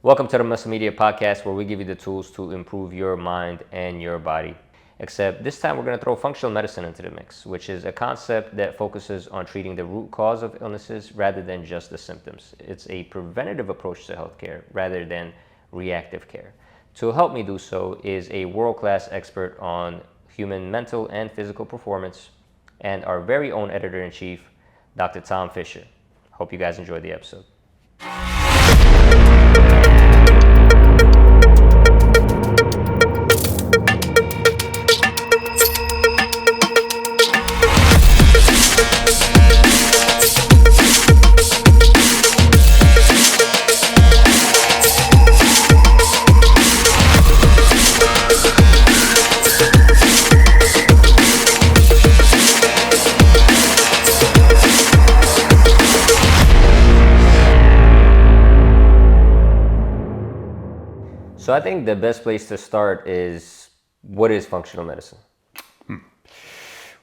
Welcome to the Muscle Media Podcast, where we give you the tools to improve your mind and your body. Except this time we're going to throw functional medicine into the mix, which is a concept that focuses on treating the root cause of illnesses rather than just the symptoms. It's a preventative approach to healthcare rather than reactive care. To help me do so is a world-class expert on human mental and physical performance and our very own editor-in-chief, Dr. Tom Fisher. Hope you guys enjoyed the episode. So I think the best place to start is, what is functional medicine?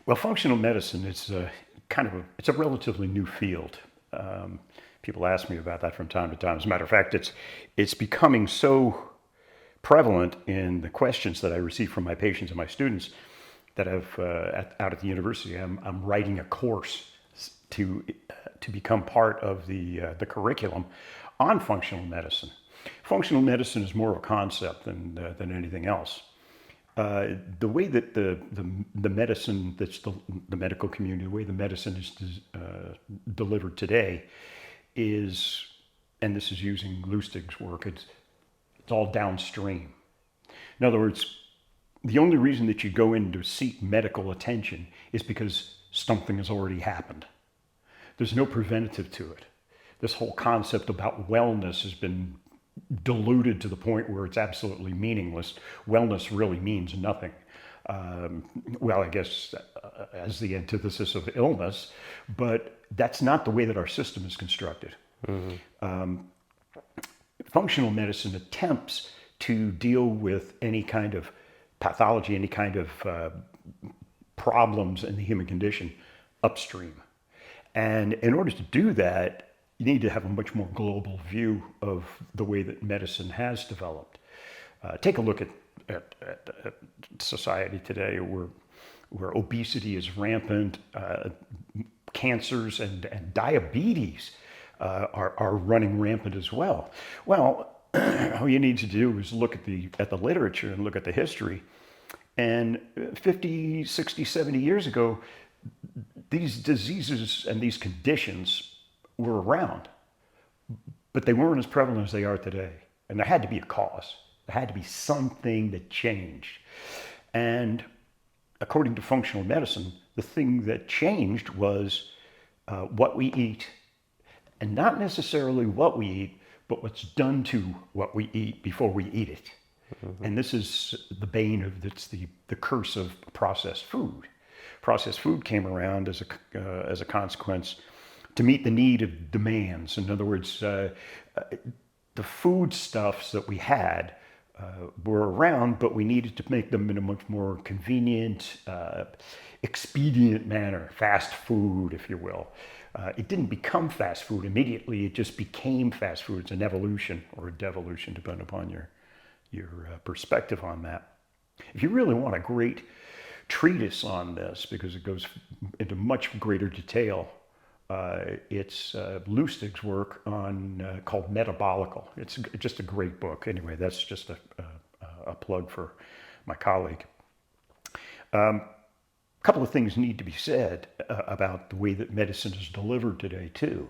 Well, functional medicine is it's a relatively new field. People ask me about that from time to time. As a matter of fact, it's becoming so prevalent in the questions that I receive from my patients and my students that out at the university, I'm writing a course to become part of the curriculum on functional medicine. Functional medicine is more of a concept than anything else. The way that the medicine, that's the medical community, the way the medicine is delivered today is, and this is using Lustig's work, it's all downstream. In other words, the only reason that you go in to seek medical attention is because something has already happened. There's no preventative to it. This whole concept about wellness has been diluted to the point where it's absolutely meaningless. Wellness really means nothing. Well, I guess as the antithesis of illness, but that's not the way that our system is constructed. Functional medicine attempts to deal with any kind of pathology, any kind of problems in the human condition upstream. And in order to do that, you need to have a much more global view of the way that medicine has developed. Take a look at society today, where obesity is rampant, cancers and diabetes are running rampant as well. Well, all you need to do is look at the literature and look at the history. And 50, 60, 70 years ago, these diseases and these conditions were around, but they weren't as prevalent as they are today. And there had to be a cause. There had to be something that changed. And according to functional medicine, the thing that changed was what we eat, and not necessarily what we eat, but what's done to what we eat before we eat it. And this is the bane of the curse of processed food. Processed food came around as a consequence to meet the need of demands. In other words, the foodstuffs that we had were around, but we needed to make them in a much more convenient, expedient manner, fast food, if you will. It didn't become fast food immediately, it just became fast food. It's an evolution or a devolution, depending upon your perspective on that. If you really want a great treatise on this, because it goes into much greater detail, it's Lustig's work called Metabolical. It's just a great book. Anyway, that's just a plug for my colleague. A couple of things need to be said about the way that medicine is delivered today too.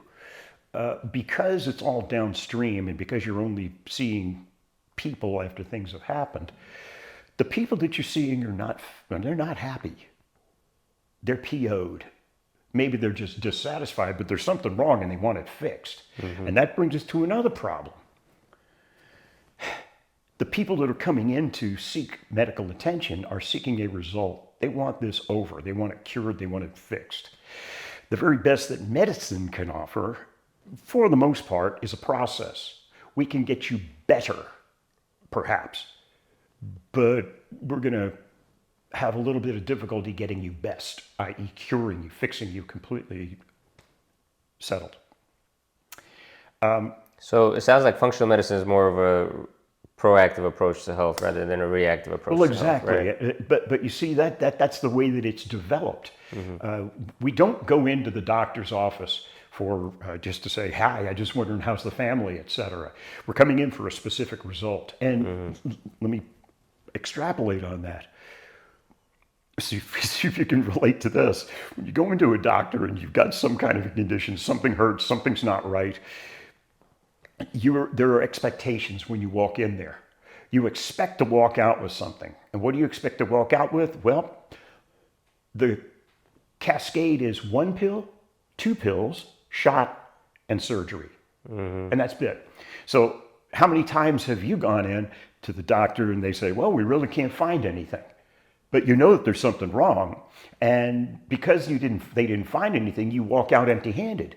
Because it's all downstream, and because you're only seeing people after things have happened, the people that you're seeing they're not happy. They're PO'd. Maybe they're just dissatisfied, but there's something wrong and they want it fixed. And that brings us to another problem. The people that are coming in to seek medical attention are seeking a result. They want this over. They want it cured. They want it fixed. The very best that medicine can offer, for the most part, is a process. We can get you better, perhaps, but we're going to have a little bit of difficulty getting you best, i.e. curing you, fixing you completely settled. So it sounds like functional medicine is more of a proactive approach to health rather than a reactive approach Well, to health, exactly. right? But you see that's the way that it's developed. We don't go into the doctor's office for just to say, hi, I just wondering how's the family, etc. We're coming in for a specific result. And let me extrapolate on that. See if you can relate to this. When you go into a doctor and you've got some kind of a condition, something hurts, something's not right, there are expectations when you walk in there. You expect to walk out with something. And what do you expect to walk out with? Well, the cascade is 1 pill, 2 pills, shot, and surgery. And that's it. So how many times have you gone in to the doctor and they say, well, we really can't find anything. But you know that there's something wrong. And because they didn't find anything, you walk out empty-handed.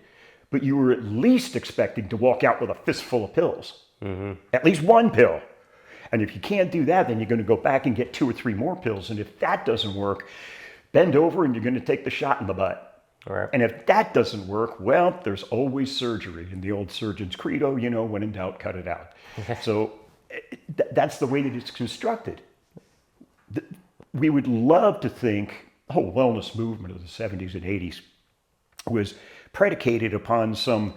But you were at least expecting to walk out with a fistful of pills. At least 1 pill. And if you can't do that, then you're going to go back and get 2 or 3 more pills. And if that doesn't work, bend over and you're going to take the shot in the butt. Right. And if that doesn't work, well, there's always surgery. And the old surgeon's credo, when in doubt, cut it out. So that's the way that it's constructed. We would love to think the whole wellness movement of the 70s and 80s was predicated upon some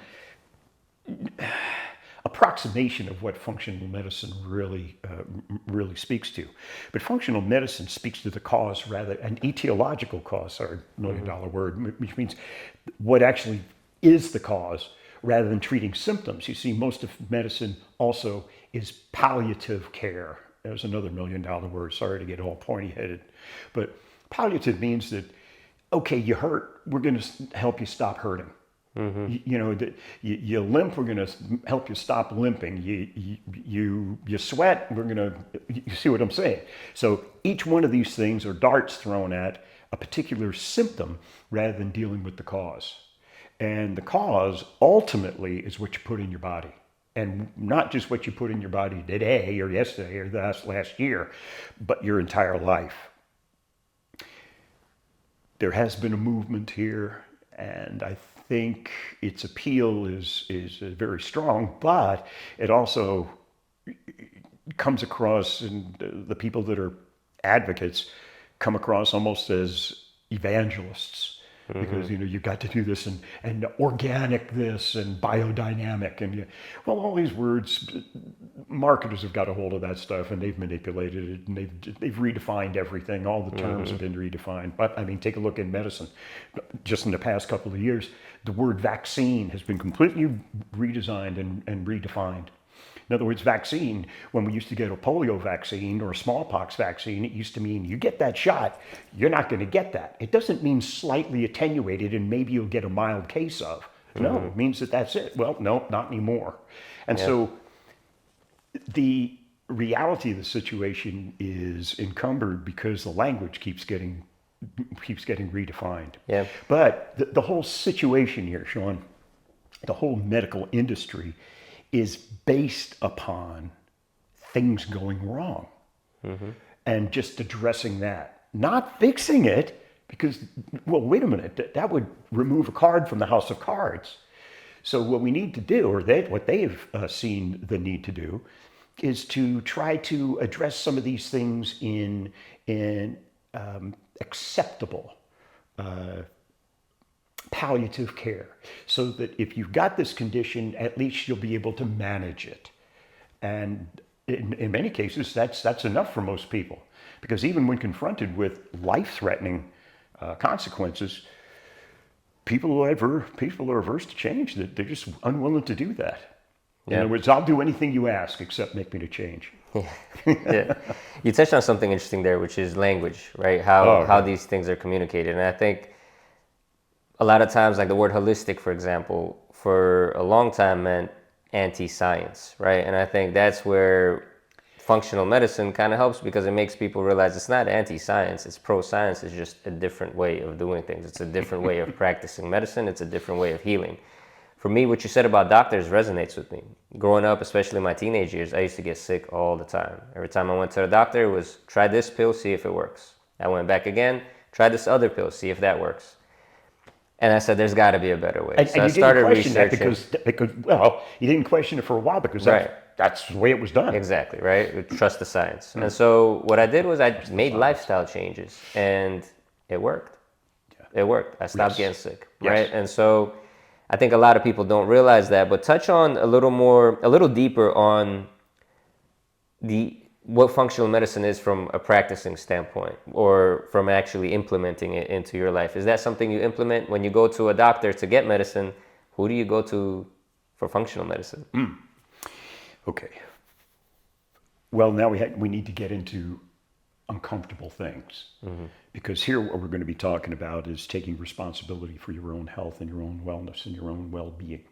approximation of what functional medicine really speaks to. But functional medicine speaks to the cause rather, an etiological cause, or $1 million word, which means what actually is the cause rather than treating symptoms. You see, most of medicine also is palliative care. There's another $1 million word, sorry to get all pointy-headed. But palliative means that, okay, you hurt, we're going to help you stop hurting. You limp, we're going to help you stop limping. You sweat, we're going to, you see what I'm saying? So each one of these things are darts thrown at a particular symptom rather than dealing with the cause. And the cause ultimately is what you put in your body. And not just what you put in your body today or yesterday or last year, but your entire life. There has been a movement here, and I think its appeal is very strong, but it also comes across, and the people that are advocates come across almost as evangelists. Because you've got to do this and organic this and biodynamic and all these words, marketers have got a hold of that stuff and they've manipulated it and they've redefined everything. All the terms have been redefined. But I mean, take a look in medicine. Just in the past couple of years, the word vaccine has been completely redesigned and redefined. In other words, vaccine, when we used to get a polio vaccine or a smallpox vaccine, it used to mean you get that shot, you're not going to get that. It doesn't mean slightly attenuated and maybe you'll get a mild case of. No, it means that's it. Well, no, not anymore. And so the reality of the situation is encumbered because the language keeps getting redefined. Yeah. But the whole situation here, Sean, the whole medical industry is based upon things going wrong and just addressing that, not fixing it because, well, wait a minute, that would remove a card from the house of cards. So what we need to do, or what they've seen the need to do, is to try to address some of these things in acceptable palliative care, so that if you've got this condition, at least you'll be able to manage it. And in many cases, that's enough for most people, because even when confronted with life-threatening consequences, people are averse to change. They're just unwilling to do that. In other words, I'll do anything you ask except make me to change. Yeah. You touched on something interesting there, which is language, right? How these things are communicated. And I think a lot of times, like the word holistic, for example, for a long time meant anti-science, right? And I think that's where functional medicine kind of helps, because it makes people realize it's not anti-science, it's pro-science. It's just a different way of doing things. It's a different way of practicing medicine. It's a different way of healing. For me, what you said about doctors resonates with me. Growing up, especially in my teenage years, I used to get sick all the time. Every time I went to the doctor, it was try this pill, see if it works. I went back again, try this other pill, see if that works. And I said, there's got to be a better way. And, So and I you didn't started question that researching. because, well, you didn't question it for a while because that's the way it was done. Exactly, right? Trust the science. And so what I did was I made lifestyle changes, and it worked. It worked. I stopped getting sick, right? Yes. And so I think a lot of people don't realize that, but touch on a little deeper on what functional medicine is from a practicing standpoint, or from actually implementing it into your life. Is that something you implement when you go to a doctor to get medicine? Who do you go to for functional medicine? Okay. Well, now we need to get into uncomfortable things, because here what we're going to be talking about is taking responsibility for your own health and your own wellness and your own well-being.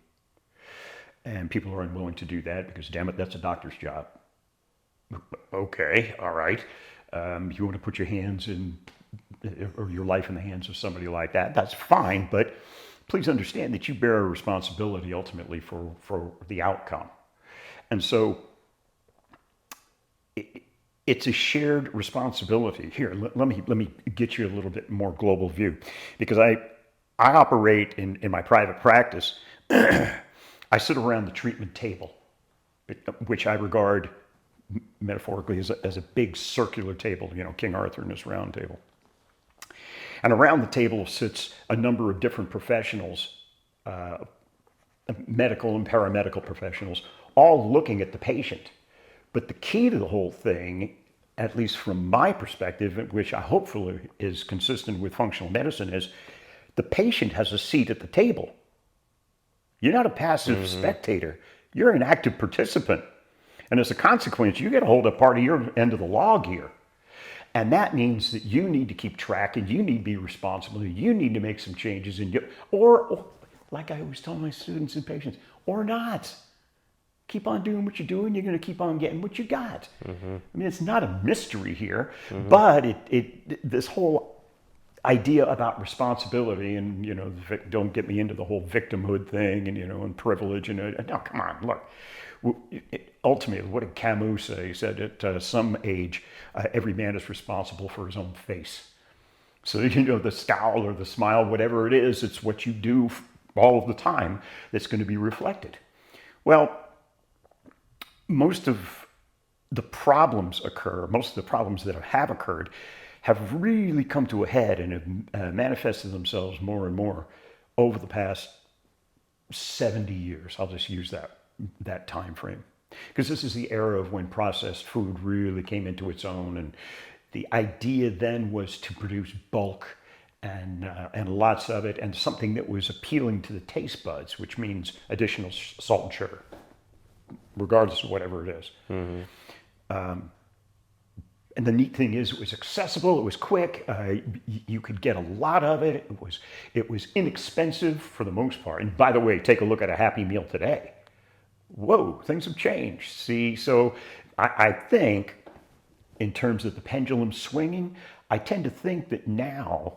And people are unwilling to do that because, damn it, that's a doctor's job. Okay, all right. You want to put your hands in, or your life in the hands of somebody like that, that's fine, but please understand that you bear a responsibility ultimately for the outcome. And so it's a shared responsibility. Here, let me get you a little bit more global view, because I operate in my private practice. I sit around the treatment table, which I regard metaphorically as a big circular table, King Arthur and his round table. And around the table sits a number of different professionals, medical and paramedical professionals, all looking at the patient. But the key to the whole thing, at least from my perspective, which I hopefully is consistent with functional medicine, is the patient has a seat at the table. You're not a passive spectator. You're an active participant. And as a consequence, you get to hold a part of your end of the log here. And that means that you need to keep track, and you need to be responsible. You need to make some changes, or like I always tell my students and patients, or not. Keep on doing what you're doing. You're going to keep on getting what you got. I mean, it's not a mystery here, but this whole idea about responsibility, and don't get me into the whole victimhood thing, and privilege, and no, come on, look. Ultimately, what did Camus say? He said at some age, every man is responsible for his own face. So, the scowl or the smile, whatever it is, it's what you do all of the time that's going to be reflected. Well, most of the problems that have occurred have really come to a head and have manifested themselves more and more over the past 70 years. I'll just use that time frame, because this is the era of when processed food really came into its own, and the idea then was to produce bulk and lots of it, and something that was appealing to the taste buds, which means additional salt and sugar, regardless of whatever it is. And the neat thing is, it was accessible, it was quick, you could get a lot of it, it was inexpensive for the most part. And by the way, take a look at a Happy Meal today. Whoa, things have changed. See, so I think in terms of the pendulum swinging, I tend to think that now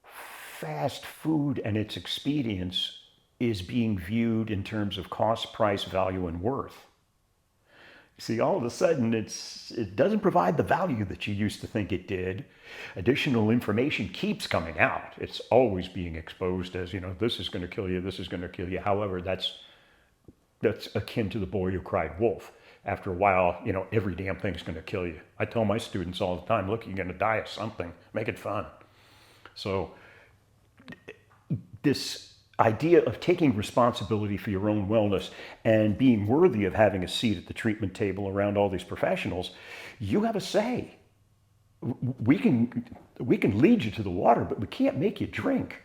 fast food and its expedience is being viewed in terms of cost, price, value, and worth. See, all of a sudden, it doesn't provide the value that you used to think it did. Additional information keeps coming out. It's always being exposed as, this is going to kill you, this is going to kill you. However, that's akin to the boy who cried wolf. After a while, every damn thing's going to kill you. I tell my students all the time, look, you're going to die of something. Make it fun. So this idea of taking responsibility for your own wellness and being worthy of having a seat at the treatment table around all these professionals, you have a say. We can lead you to the water, but we can't make you drink.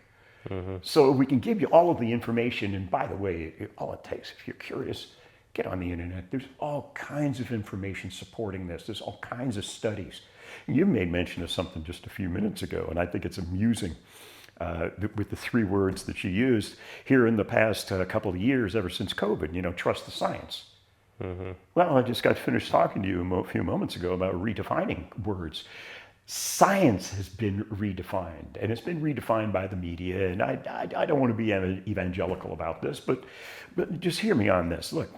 So we can give you all of the information. And by the way, all it takes, if you're curious, get on the internet. There's all kinds of information supporting this. There's all kinds of studies. You made mention of something just a few minutes ago, and I think it's amusing. With the three words that you used here in the past couple of years, ever since COVID, trust the science. Well, I just got finished talking to you a few moments ago about redefining words. Science has been redefined, and it's been redefined by the media, and I don't want to be evangelical about this, but just hear me on this. Look,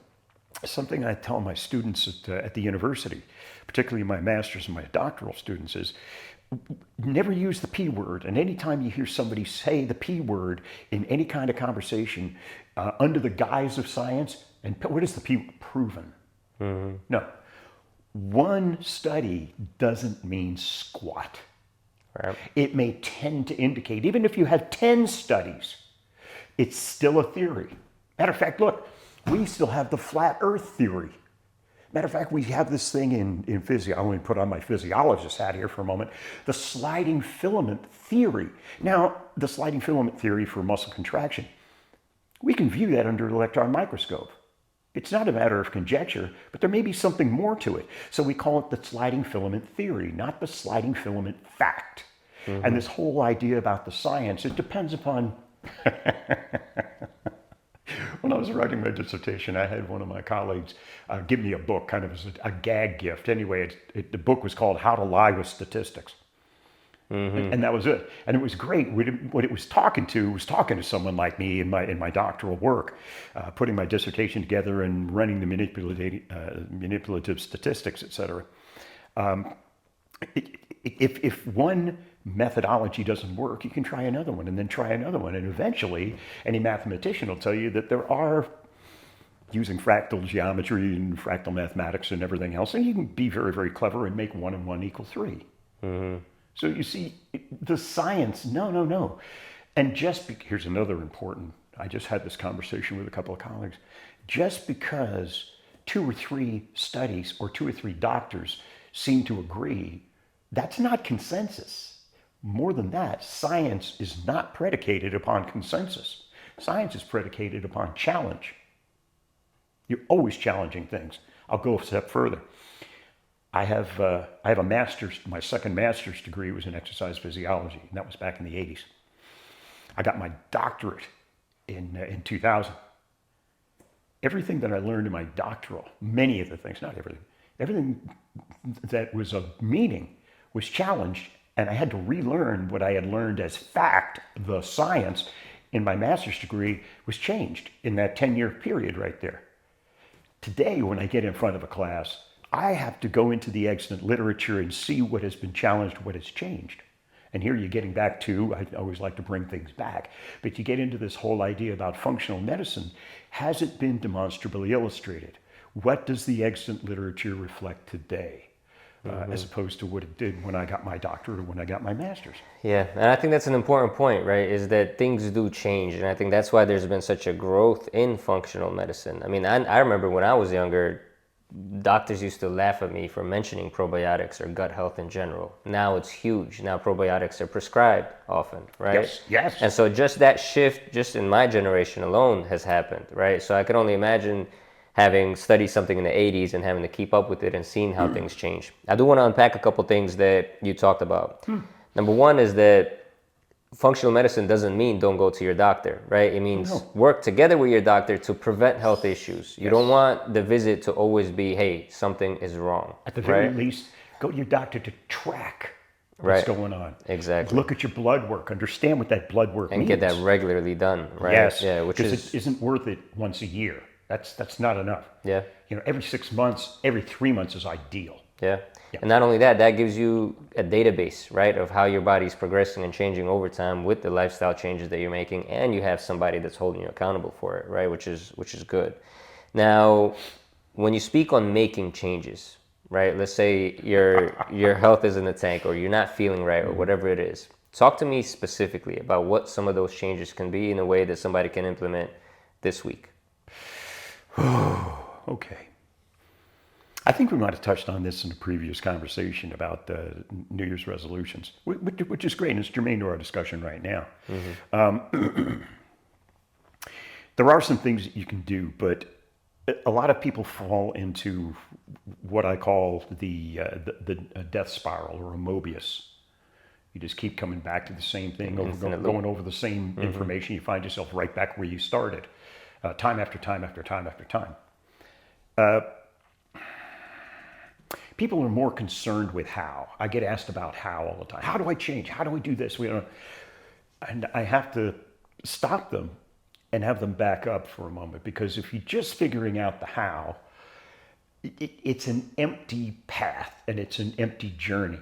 something I tell my students at the university, particularly my master's and my doctoral students, is never use the P word. And anytime you hear somebody say the P word in any kind of conversation under the guise of science, and what is the P? Proven. No. One study doesn't mean squat. Right. It may tend to indicate, even if you have 10 studies, it's still a theory. Matter of fact, look, we still have the flat earth theory. Matter of fact, we have this thing in physics. I'm going to put on my physiologist hat here for a moment. The sliding filament theory. Now, the sliding filament theory for muscle contraction, we can view that under an electron microscope. It's not a matter of conjecture, but there may be something more to it. So we call it the sliding filament theory, not the sliding filament fact. And this whole idea about the science, it depends upon... When I was writing my dissertation, I had one of my colleagues give me a book, kind of as a gag gift. Anyway, the book was called How to Lie with Statistics. And that was it. And it was great. What it was talking to someone like me in my doctoral work, putting my dissertation together and running the manipulative statistics, et cetera. If one methodology doesn't work, you can try another one and then try another one. And eventually, any mathematician will tell you that there are, using fractal geometry and fractal mathematics and everything else, and you can be very, very clever and make 1 and 1 equal 3. So you see, the science, no. And here's another important, I just had this conversation with a couple of colleagues. Just because 2 or 3 studies or 2 or 3 doctors seem to agree, that's not consensus. More than that, science is not predicated upon consensus. Science is predicated upon challenge. You're always challenging things. I'll go a step further. I have a master's, my second master's degree was in exercise physiology, and that was back in the 80s. I got my doctorate in 2000. Everything that I learned in my doctoral, many of the things, not everything that was of meaning was challenged, and I had to relearn what I had learned as fact, the science, in my master's degree was changed in that 10-year period right there. Today, when I get in front of a class, I have to go into the extant literature and see what has been challenged, what has changed. And here you're getting back to, I always like to bring things back, but you get into this whole idea about functional medicine. Has it been demonstrably illustrated? What does the extant literature reflect today? As opposed to what it did when I got my doctorate or when I got my master's. Yeah, and I think that's an important point, right, is that things do change. And I think that's why there's been such a growth in functional medicine. I mean, I remember when I was younger, doctors used to laugh at me for mentioning probiotics or gut health in general. Now it's huge. Now probiotics are prescribed often, right? Yes. And so just that shift, just in my generation alone, has happened, right? So I can only imagine having studied something in the 80s and having to keep up with it and seeing how things change. I do want to unpack a couple things that you talked about. Number one is that functional medicine doesn't mean don't go to your doctor, right? It means work together with your doctor to prevent health issues. You don't want the visit to always be, hey, something is wrong. At the very least, go to your doctor to track what's going on. Exactly. Look at your blood work, understand what that blood work means. And get that regularly done, right? Yes, yeah, which because it isn't worth it once a year. That's not enough. Yeah. You know, every 6 months, every 3 months is ideal. Yeah. And not only that, that gives you a database, right, of how your body's progressing and changing over time with the lifestyle changes that you're making, and you have somebody that's holding you accountable for it, right, which is good. Now, when you speak on making changes, right, let's say your health is in the tank or you're not feeling right or whatever it is, talk to me specifically about what some of those changes can be in a way that somebody can implement this week. Okay. I think we might have touched on this in a previous conversation about the New Year's resolutions, which is great, and it's germane to our discussion right now. There are some things that you can do, but a lot of people fall into what I call the death spiral, or a Mobius. You just keep coming back to the same thing, going over the same information. You find yourself right back where you started, time after time after time after time. People are more concerned with how. I get asked about how all the time. How do I change? How do I do this? And I have to stop them and have them back up for a moment, because if you're just figuring out the how, it's an empty path and it's an empty journey.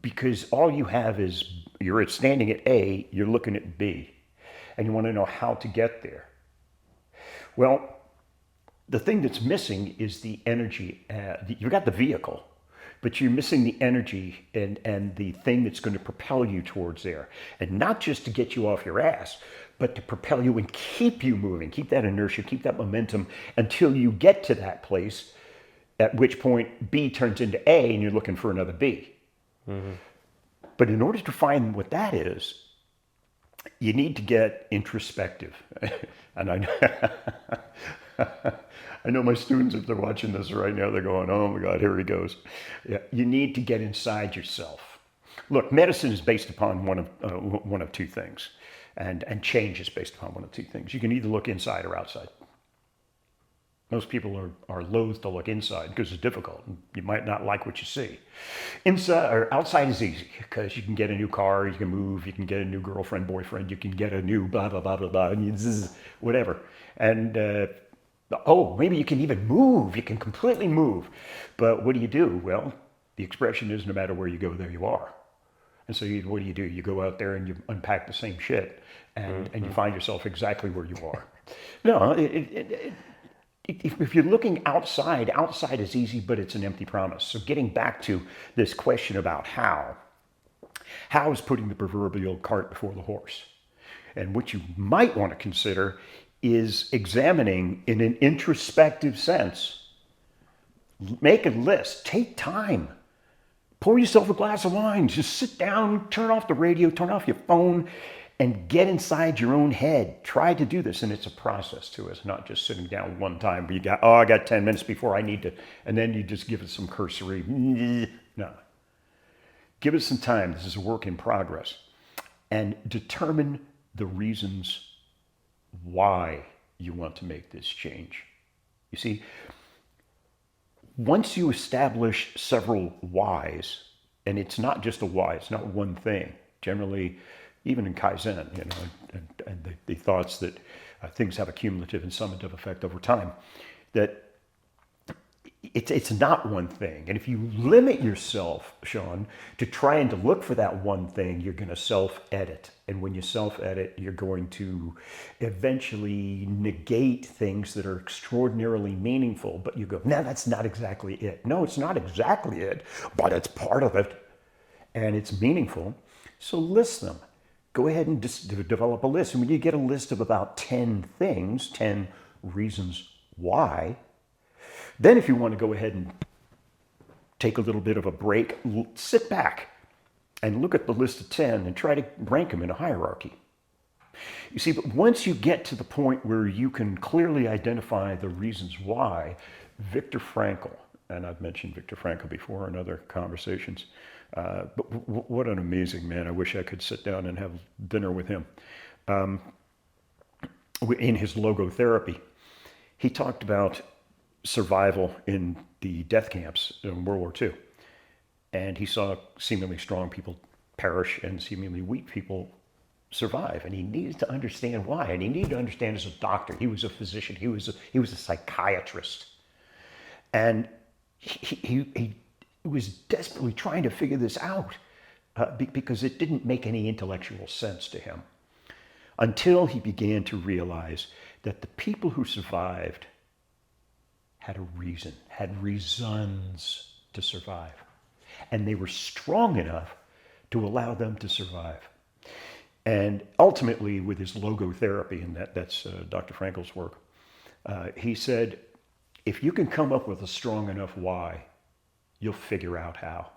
because all you have is you're standing at A, you're looking at B, and you want to know how to get there. Well, the thing that's missing is the energy. You got the vehicle, but you're missing the energy and the thing that's going to propel you towards there. And not just to get you off your ass, but to propel you and keep you moving, keep that inertia, keep that momentum until you get to that place, at which point B turns into A and you're looking for another B. Mm-hmm. But in order to find what that is, you need to get introspective. And I know my students, if they're watching this right now, they're going, oh my God, here he goes. Yeah, you need to get inside yourself. Look, medicine is based upon one of two things, and change is based upon one of two things. You can either look inside or outside. Most people are loath to look inside because it's difficult. You might not like what you see. Inside or outside is easy because you can get a new car, you can move, you can get a new girlfriend, boyfriend, you can get a new blah, blah, blah, blah, blah, and whatever. And maybe you can even move. You can completely move. But what do you do? Well, the expression is no matter where you go, there you are. And so what do? You go out there and you unpack the same shit and you find yourself exactly where you are. No, if you're looking outside is easy, but it's an empty promise. So getting back to this question about how is putting the proverbial cart before the horse. And what you might want to consider is examining in an introspective sense. Make a list, take time. Pour yourself a glass of wine, just sit down, turn off the radio, turn off your phone, and get inside your own head. Try to do this, and it's a process too. It's not just sitting down one time, but I got 10 minutes before I need to, and then you just give it some cursory, no. Give it some time. This is a work in progress. And determine the reasons why you want to make this change. You see, once you establish several whys, and it's not just a why, it's not one thing. Generally, even in Kaizen, and the thoughts that things have a cumulative and summative effect over time, that it's not one thing. And if you limit yourself, Sean, to trying to look for that one thing, you're going to self-edit. And when you self-edit, you're going to eventually negate things that are extraordinarily meaningful. But you go, no, that's not exactly it. No, it's not exactly it, but it's part of it. And it's meaningful. So list them. Go ahead and develop a list. And when you get a list of about 10 things, 10 reasons why, then if you want to go ahead and take a little bit of a break, sit back and look at the list of 10 and try to rank them in a hierarchy. You see, but once you get to the point where you can clearly identify the reasons why, Viktor Frankl, and I've mentioned Viktor Frankl before in other conversations, but what an amazing man. I wish I could sit down and have dinner with him. In his logotherapy, he talked about survival in the death camps in World War II. And he saw seemingly strong people perish and seemingly weak people survive. And he needed to understand why. And he needed to understand as a doctor. He was a physician. He was a psychiatrist. And he was desperately trying to figure this out because it didn't make any intellectual sense to him until he began to realize that the people who survived had a reason, had reasons to survive. And they were strong enough to allow them to survive. And ultimately, with his logotherapy, and that's Dr. Frankl's work, he said, if you can come up with a strong enough why, you'll figure out how.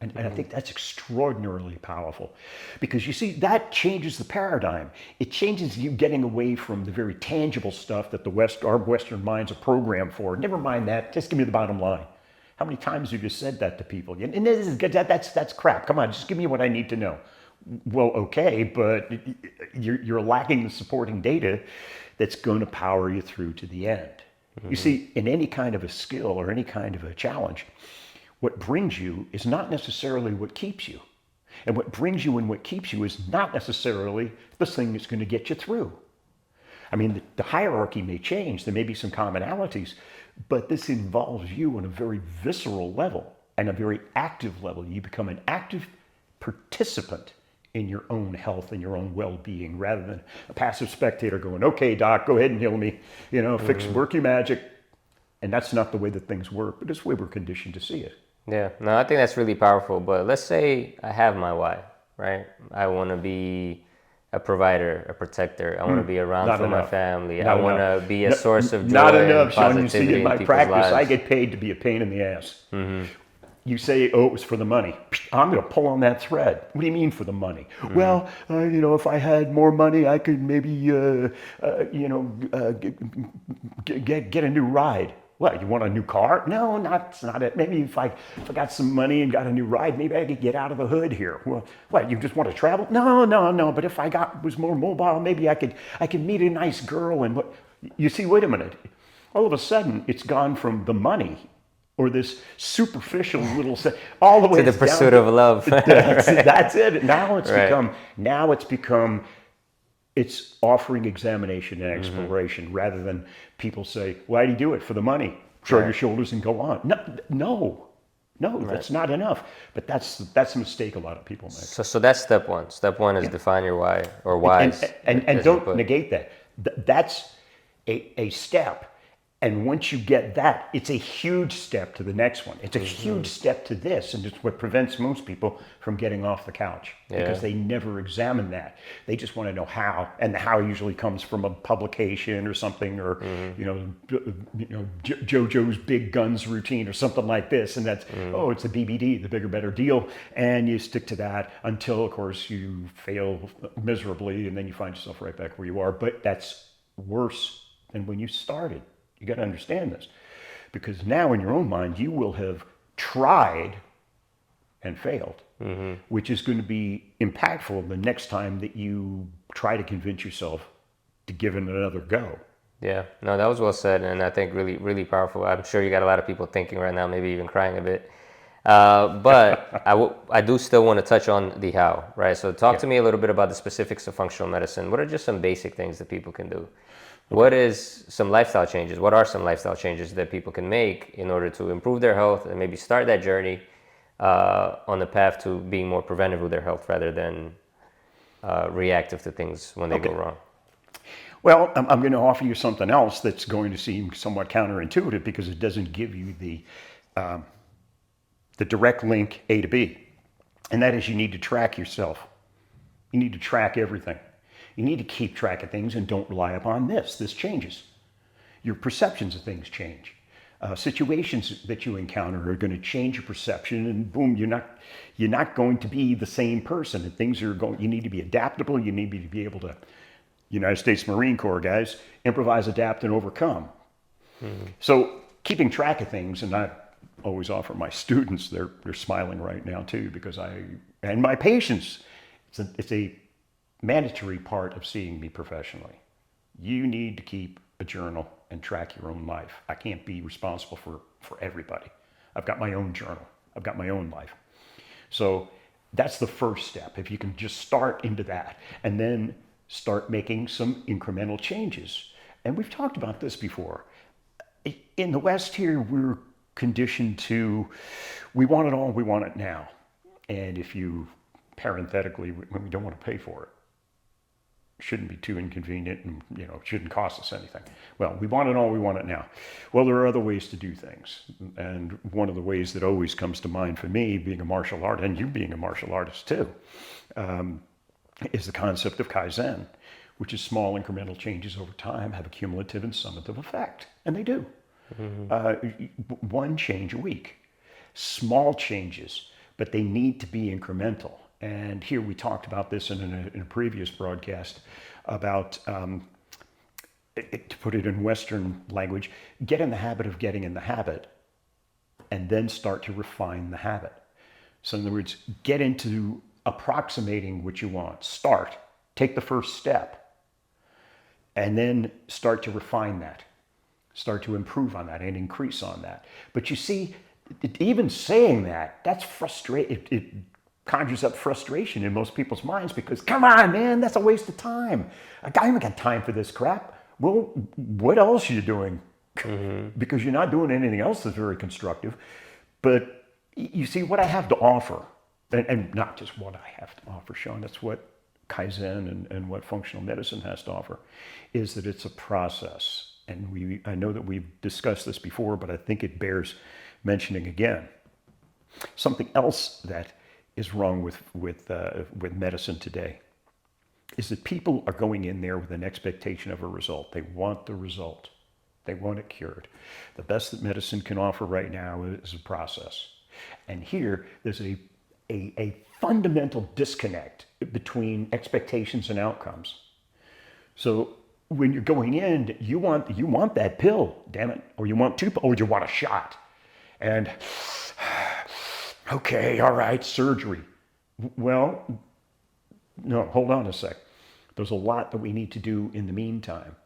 And I think that's extraordinarily powerful because you see, that changes the paradigm. It changes you getting away from the very tangible stuff that our Western minds are programmed for. Never mind that, just give me the bottom line. How many times have you said that to people? And that's crap. Come on, just give me what I need to know. Well, okay, but you're lacking the supporting data that's going to power you through to the end. Mm-hmm. You see, in any kind of a skill or any kind of a challenge, what brings you is not necessarily what keeps you. And what brings you and what keeps you is not necessarily the thing that's going to get you through. I mean, the hierarchy may change. There may be some commonalities, but this involves you on a very visceral level. and a very active level. You become an active participant in your own health and your own well-being, rather than a passive spectator going, okay, doc, go ahead and heal me, work your magic. And that's not the way that things work, but it's the way we're conditioned to see it. Yeah, no, I think that's really powerful. But let's say I have my why, right? I want to be a provider, a protector. I want to be around Not for my enough. family. Not I want enough. to be a source of joy Not and enough, Sean. You see, positivity in my people's practice, lives. I get paid to be a pain in the ass. You say, oh, it was for the money. I'm going to pull on that thread. What do you mean for the money? Well, if I had more money, I could maybe, get a new ride. What, you want a new car? No, that's not it. Maybe if I got some money and got a new ride, maybe I could get out of the hood here. Well, what, you just want to travel? No. But if I was more mobile, maybe I could meet a nice girl and what? You see, wait a minute. All of a sudden, it's gone from the money or this superficial little all the way to the pursuit of love. That's it. Now it's Right. become it's offering examination and exploration rather than people say, why do you do it? For the money. Shrug your shoulders and go on. No, that's not enough. But that's a mistake a lot of people make. So that's step one. Step one is define your why or whys. And don't negate that. That's a step. And once you get that, it's a huge step to the next one. It's a huge step to this, and it's what prevents most people from getting off the couch because they never examine that. They just want to know how, and the how usually comes from a publication or something, or JoJo's Big Guns routine or something like this, and that's it's a BBD, the bigger, better deal, and you stick to that until, of course, you fail miserably, and then you find yourself right back where you are. But that's worse than when you started. You got to understand this, because now in your own mind, you will have tried and failed, which is going to be impactful the next time that you try to convince yourself to give it another go. Yeah, no, that was well said, and I think really, really powerful. I'm sure you got a lot of people thinking right now, maybe even crying a bit. But I do still want to touch on the how, right? So talk to me a little bit about the specifics of functional medicine. What are just some basic things that people can do? What is some lifestyle changes? What are some lifestyle changes that people can make in order to improve their health and maybe start that journey on the path to being more preventive with their health rather than reactive to things when they go wrong? Well, I'm going to offer you something else that's going to seem somewhat counterintuitive because it doesn't give you the direct link A to B. And that is, you need to track yourself. You need to track everything. You need to keep track of things and don't rely upon this. This changes. Your perceptions of things change. Situations that you encounter are going to change your perception, and boom, you're not going to be the same person. And things are going. You need to be adaptable. You need to be able to, United States Marine Corps guys, improvise, adapt, and overcome. So keeping track of things, and I always offer my students, they're smiling right now too, because and my patients, it's a mandatory part of seeing me professionally. You need to keep a journal and track your own life. I can't be responsible for everybody. I've got my own journal. I've got my own life. So that's the first step. If you can just start into that and then start making some incremental changes. And we've talked about this before. In the West here, we're conditioned to, we want it all, we want it now. And if you, parenthetically, we don't want to pay for it. Shouldn't be too inconvenient, and it shouldn't cost us anything. Well, we want it all, we want it now. Well, there are other ways to do things, and one of the ways that always comes to mind for me, being a martial artist, and you being a martial artist too, is the concept of Kaizen, which is small incremental changes over time have a cumulative and summative effect, and they do. One change a week, small changes, but they need to be incremental. And here we talked about this in a previous broadcast about, to put it in Western language, get in the habit of getting in the habit and then start to refine the habit. So in other words, get into approximating what you want. Start, take the first step, and then start to refine that. Start to improve on that and increase on that. But you see, even saying that, that's frustrating. It conjures up frustration in most people's minds because, come on, man, that's a waste of time. I haven't got time for this crap. Well, what else are you doing? Because you're not doing anything else that's very constructive. But You see, what I have to offer, and not just what I have to offer, Sean, that's what Kaizen and what functional medicine has to offer, is that it's a process. And I know that we've discussed this before, but I think it bears mentioning again. Something else that is wrong with medicine today is that people are going in there with an expectation of a result. They want the result. They want it cured. The best that medicine can offer right now is a process. And here, there's a fundamental disconnect between expectations and outcomes. So when you're going in, you want that pill, damn it, or you want or you want a shot. And okay, all right, surgery. Well, no, hold on a sec. There's a lot that we need to do in the meantime.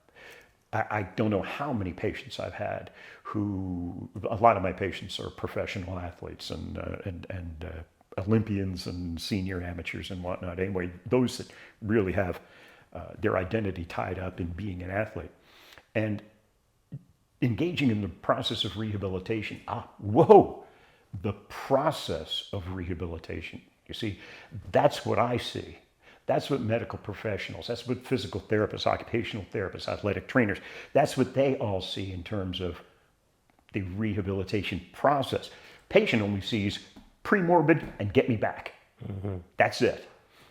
I don't know how many patients I've had a lot of my patients are professional athletes and Olympians and senior amateurs and whatnot. Anyway, those that really have their identity tied up in being an athlete and engaging in the process of rehabilitation. The process of rehabilitation. You see, that's what I see. That's what medical professionals, that's what physical therapists, occupational therapists, athletic trainers, that's what they all see in terms of the rehabilitation process. Patient only sees pre-morbid and get me back. Mm-hmm. That's it.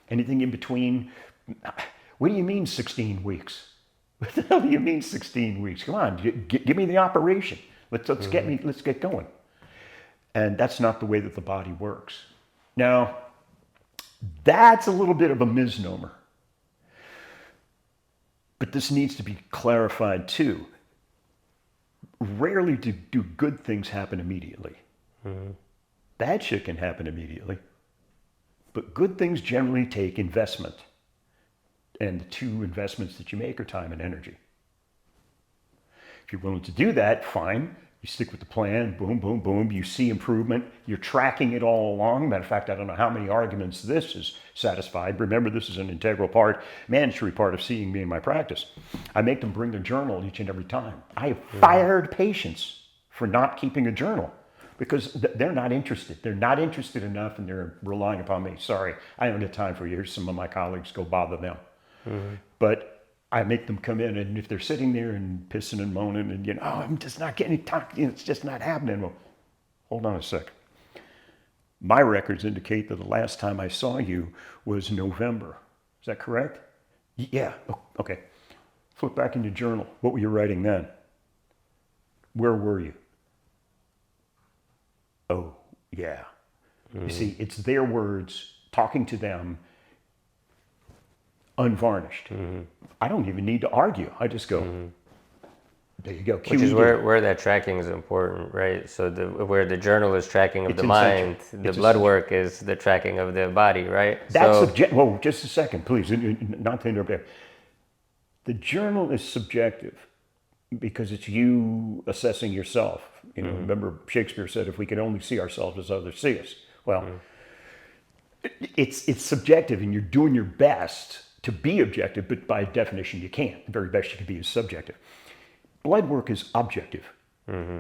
Anything in between, what do you mean 16 weeks? What the hell do you mean 16 weeks? Come on, give me the operation. Let's get going. And that's not the way that the body works. Now, that's a little bit of a misnomer. But this needs to be clarified too. Rarely do good things happen immediately. Mm-hmm. Bad shit can happen immediately. But good things generally take investment. And the two investments that you make are time and energy. If you're willing to do that, fine. You stick with the plan, boom, boom, boom. You see improvement. You're tracking it all along. Matter of fact, I don't know how many arguments this is satisfied. Remember, this is an integral part, mandatory part of seeing me in my practice. I make them bring their journal each and every time. I have fired patients for not keeping a journal because they're not interested. They're not interested enough and they're relying upon me. Sorry, I don't have time for you. Here's some of my colleagues. Go bother them. Mm-hmm. But I make them come in, and if they're sitting there and pissing and moaning and, I'm just not getting talked, it's just not happening. Well, hold on a second. My records indicate that the last time I saw you was November. Is that correct? Yeah. Oh, okay. Flip back in your journal. What were you writing then? Where were you? Oh, yeah. Mm-hmm. You see, it's their words, talking to them, unvarnished. Mm-hmm. I don't even need to argue. I just go, there you go. Which is where that tracking is important, right? So where the journal is tracking of the mind, the blood work is the tracking of the body, right? That's whoa, just a second, please, not to interrupt there. The journal is subjective because it's you assessing yourself. Remember Shakespeare said, if we could only see ourselves as others see us. Well, it's subjective and you're doing your best to be objective, but by definition you can't. The very best you can be is subjective. Blood work is objective. Mm-hmm.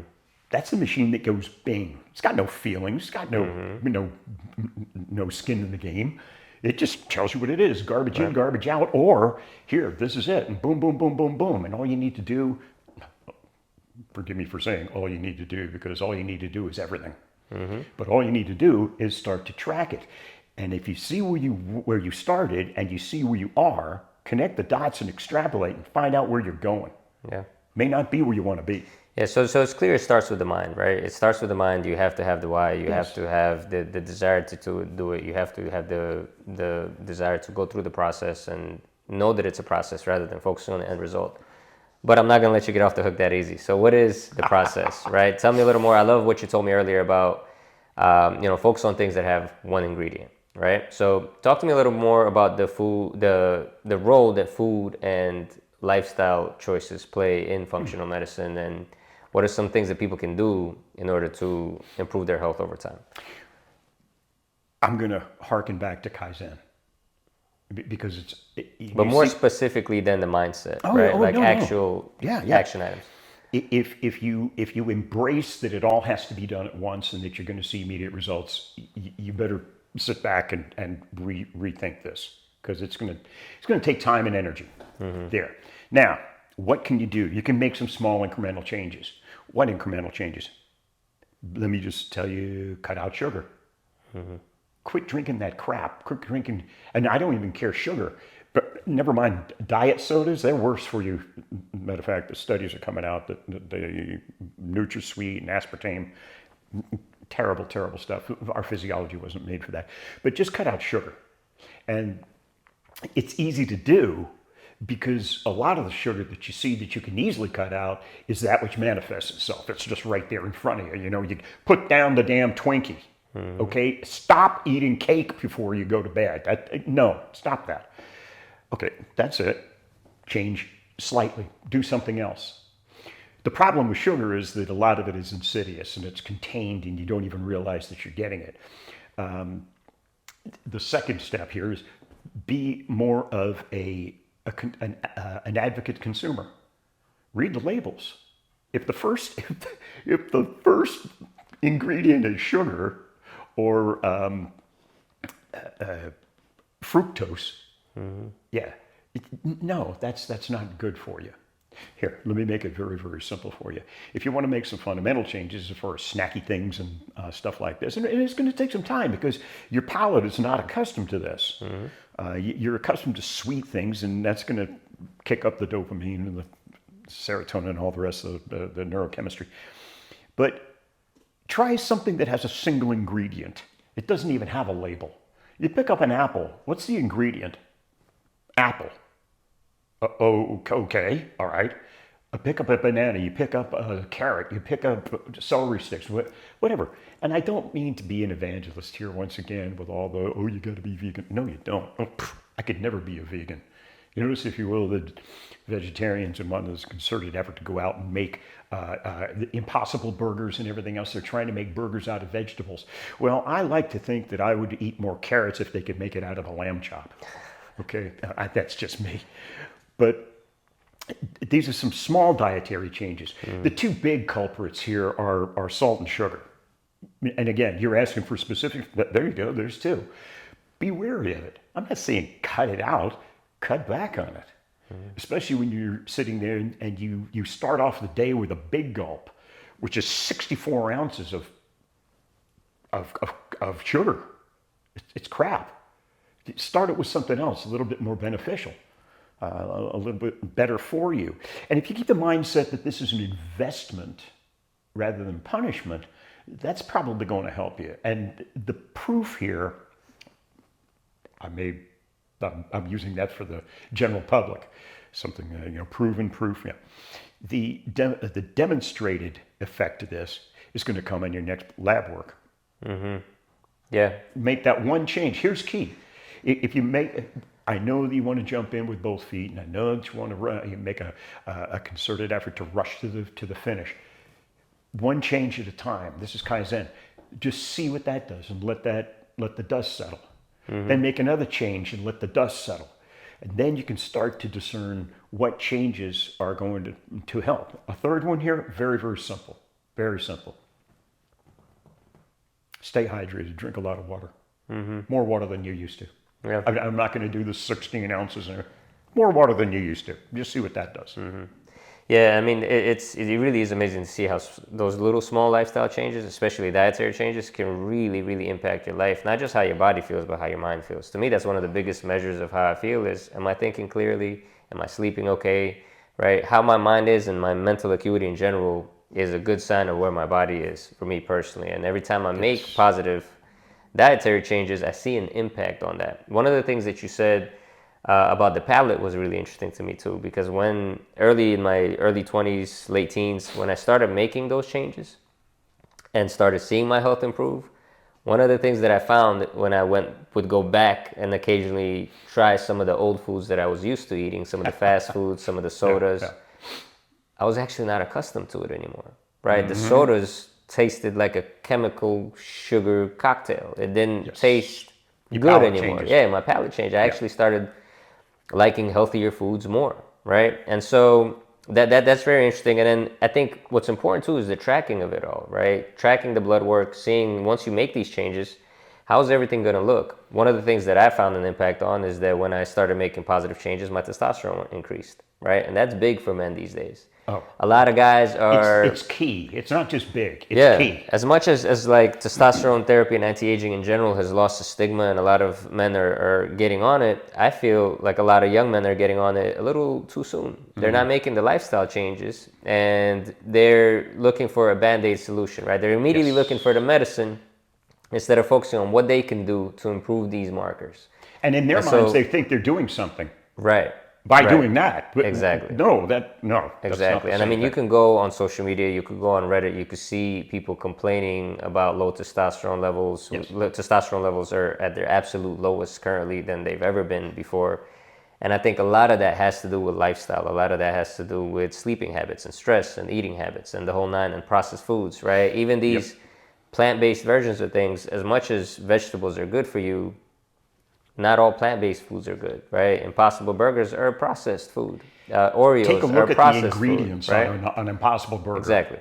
That's the machine that goes bing. It's got no feelings. It's got no skin in the game. It just tells you what it is. Garbage in, garbage out, or here, this is it. And boom, boom, boom, boom, boom. And all you need to do, forgive me for saying all you need to do, because all you need to do is everything. Mm-hmm. But all you need to do is start to track it. And if you see where you started and you see where you are, connect the dots and extrapolate and find out where you're going. Yeah. May not be where you want to be. Yeah, so it's clear it starts with the mind, right? It starts with the mind. You have to have the why. You have to have the desire to do it. You have to have the desire to go through the process and know that it's a process rather than focusing on the end result. But I'm not going to let you get off the hook that easy. So what is the process, right? Tell me a little more. I love what you told me earlier about, focus on things that have one ingredient. Right. So talk to me a little more about the food, the role that food and lifestyle choices play in functional medicine, and what are some things that people can do in order to improve their health over time? I'm going to harken back to Kaizen because but more specifically than the mindset, right? Action items. If you embrace that it all has to be done at once and that you're going to see immediate results, you better sit back and rethink this, because it's going to take time and energy. There. Now, what can you do? You can make some small incremental changes. What incremental changes? Let me just tell you: cut out sugar. Quit drinking that crap. Quit drinking, and I don't even care sugar. But never mind diet sodas; they're worse for you. Matter of fact, the studies are coming out that the NutraSweet and aspartame, terrible, terrible stuff. Our physiology wasn't made for that. But just cut out sugar, and it's easy to do, because a lot of the sugar that you see that you can easily cut out is that which manifests itself. It's just right there in front of you. You know, you put down the damn Twinkie. Okay, stop eating cake before you go to bed. No, stop that. Okay, that's it. Change slightly. Do something else. The problem with sugar is that a lot of it is insidious and it's contained and you don't even realize that you're getting it. The second step here is be more of an advocate consumer. Read the labels. If the first ingredient is sugar or fructose, yeah, no, that's not good for you. Here, let me make it very, very simple for you. If you want to make some fundamental changes as far as snacky things and stuff like this, and it's going to take some time because your palate is not accustomed to this. You're accustomed to sweet things, and that's going to kick up the dopamine and the serotonin and all the rest of the neurochemistry. But try something that has a single ingredient. It doesn't even have a label. You pick up an apple. What's the ingredient? Apple. Oh, okay, all right. Pick up a banana, you pick up a carrot, you pick up celery sticks, whatever. And I don't mean to be an evangelist here once again with all the, oh, you got to be vegan. No, you don't. Oh, I could never be a vegan. You notice, if you will, the vegetarians and one this concerted effort to go out and make the impossible burgers and everything else. They're trying to make burgers out of vegetables. Well, I like to think that I would eat more carrots if they could make it out of a lamb chop. Okay, that's just me. But these are some small dietary changes. The two big culprits here are salt and sugar. And again, you're asking for specifics, but there you go, there's two. Be wary of it. I'm not saying cut it out, cut back on it. Especially when you're sitting there and you start off the day with a big gulp, which is 64 ounces of sugar. It's crap. Start it with something else, a little bit more beneficial. A little bit better for you. And if you keep the mindset that this is an investment rather than punishment, that's probably going to help you. And the proof here, I'm using that for the general public, something, proven proof. Yeah. The demonstrated effect of this is going to come in your next lab work. Yeah. Make that one change. Here's key. If you make, I know that you want to jump in with both feet, and I know that you want to you make a concerted effort to rush to the finish. One change at a time. This is Kaizen. Just see what that does, and let the dust settle. Then make another change and let the dust settle, and then you can start to discern what changes are going to help. A third one here, very, very simple. Very simple. Stay hydrated. Drink a lot of water. More water than you used to. Yeah. I'm not going to do the 16 ounces. More water than you used to. Just see what that does. Yeah, I mean, it really is amazing to see how those little small lifestyle changes, especially dietary changes, can really, really impact your life. Not just how your body feels, but how your mind feels. To me, that's one of the biggest measures of how I feel is, am I thinking clearly? Am I sleeping okay? Right? How my mind is and my mental acuity in general is a good sign of where my body is for me personally. And every time I make positive dietary changes, I see an impact on that. One of the things that you said about the palate was really interesting to me too, because when in my early 20s, late teens, when I started making those changes and started seeing my health improve, one of the things that I found when I would go back and occasionally try some of the old foods that I was used to eating, some of the fast foods, some of the sodas, I was actually not accustomed to it anymore, right? The sodas tasted like a chemical sugar cocktail. It didn't taste good anymore. Changes. Yeah, my palate changed. I actually started liking healthier foods more, right? And so That's very interesting. And then I think what's important too is the tracking of it all, right? Tracking the blood work, seeing once you make these changes, how's everything going to look? One of the things that I found an impact on is that when I started making positive changes, my testosterone increased, right? And that's big for men these days. Oh, A lot of guys are, it's key. It's not just big. It's key. as much as like testosterone therapy and anti-aging in general has lost the stigma and a lot of men are getting on it, I feel like a lot of young men are getting on it a little too soon. They're not making the lifestyle changes and they're looking for a band-aid solution, right? They're immediately looking for the medicine instead of focusing on what they can do to improve these markers. And in their minds, they think they're doing something. Right. By doing that. But exactly. No. Exactly. And I mean, you can go on social media, you could go on Reddit, you could see people complaining about low testosterone levels. Yes. Testosterone levels are at their absolute lowest currently than they've ever been before. And I think a lot of that has to do with lifestyle. A lot of that has to do with sleeping habits and stress and eating habits and the whole nine, and processed foods, right? Even these plant-based versions of things, as much as vegetables are good for you, not all plant-based foods are good, right? Impossible Burgers are processed food. Oreos Take a look are at processed the ingredients food, right? on an Impossible Burger. Exactly.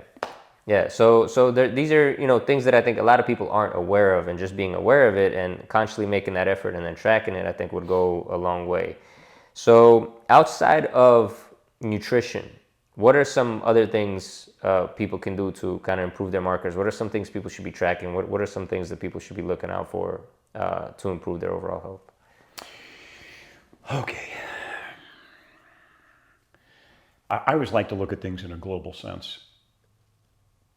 Yeah. So these are things that I think a lot of people aren't aware of, and just being aware of it and consciously making that effort and then tracking it, I think would go a long way. So outside of nutrition, what are some other things people can do to kind of improve their markers? What are some things people should be tracking? What are some things that people should be looking out for to improve their overall health? Okay. I always like to look at things in a global sense.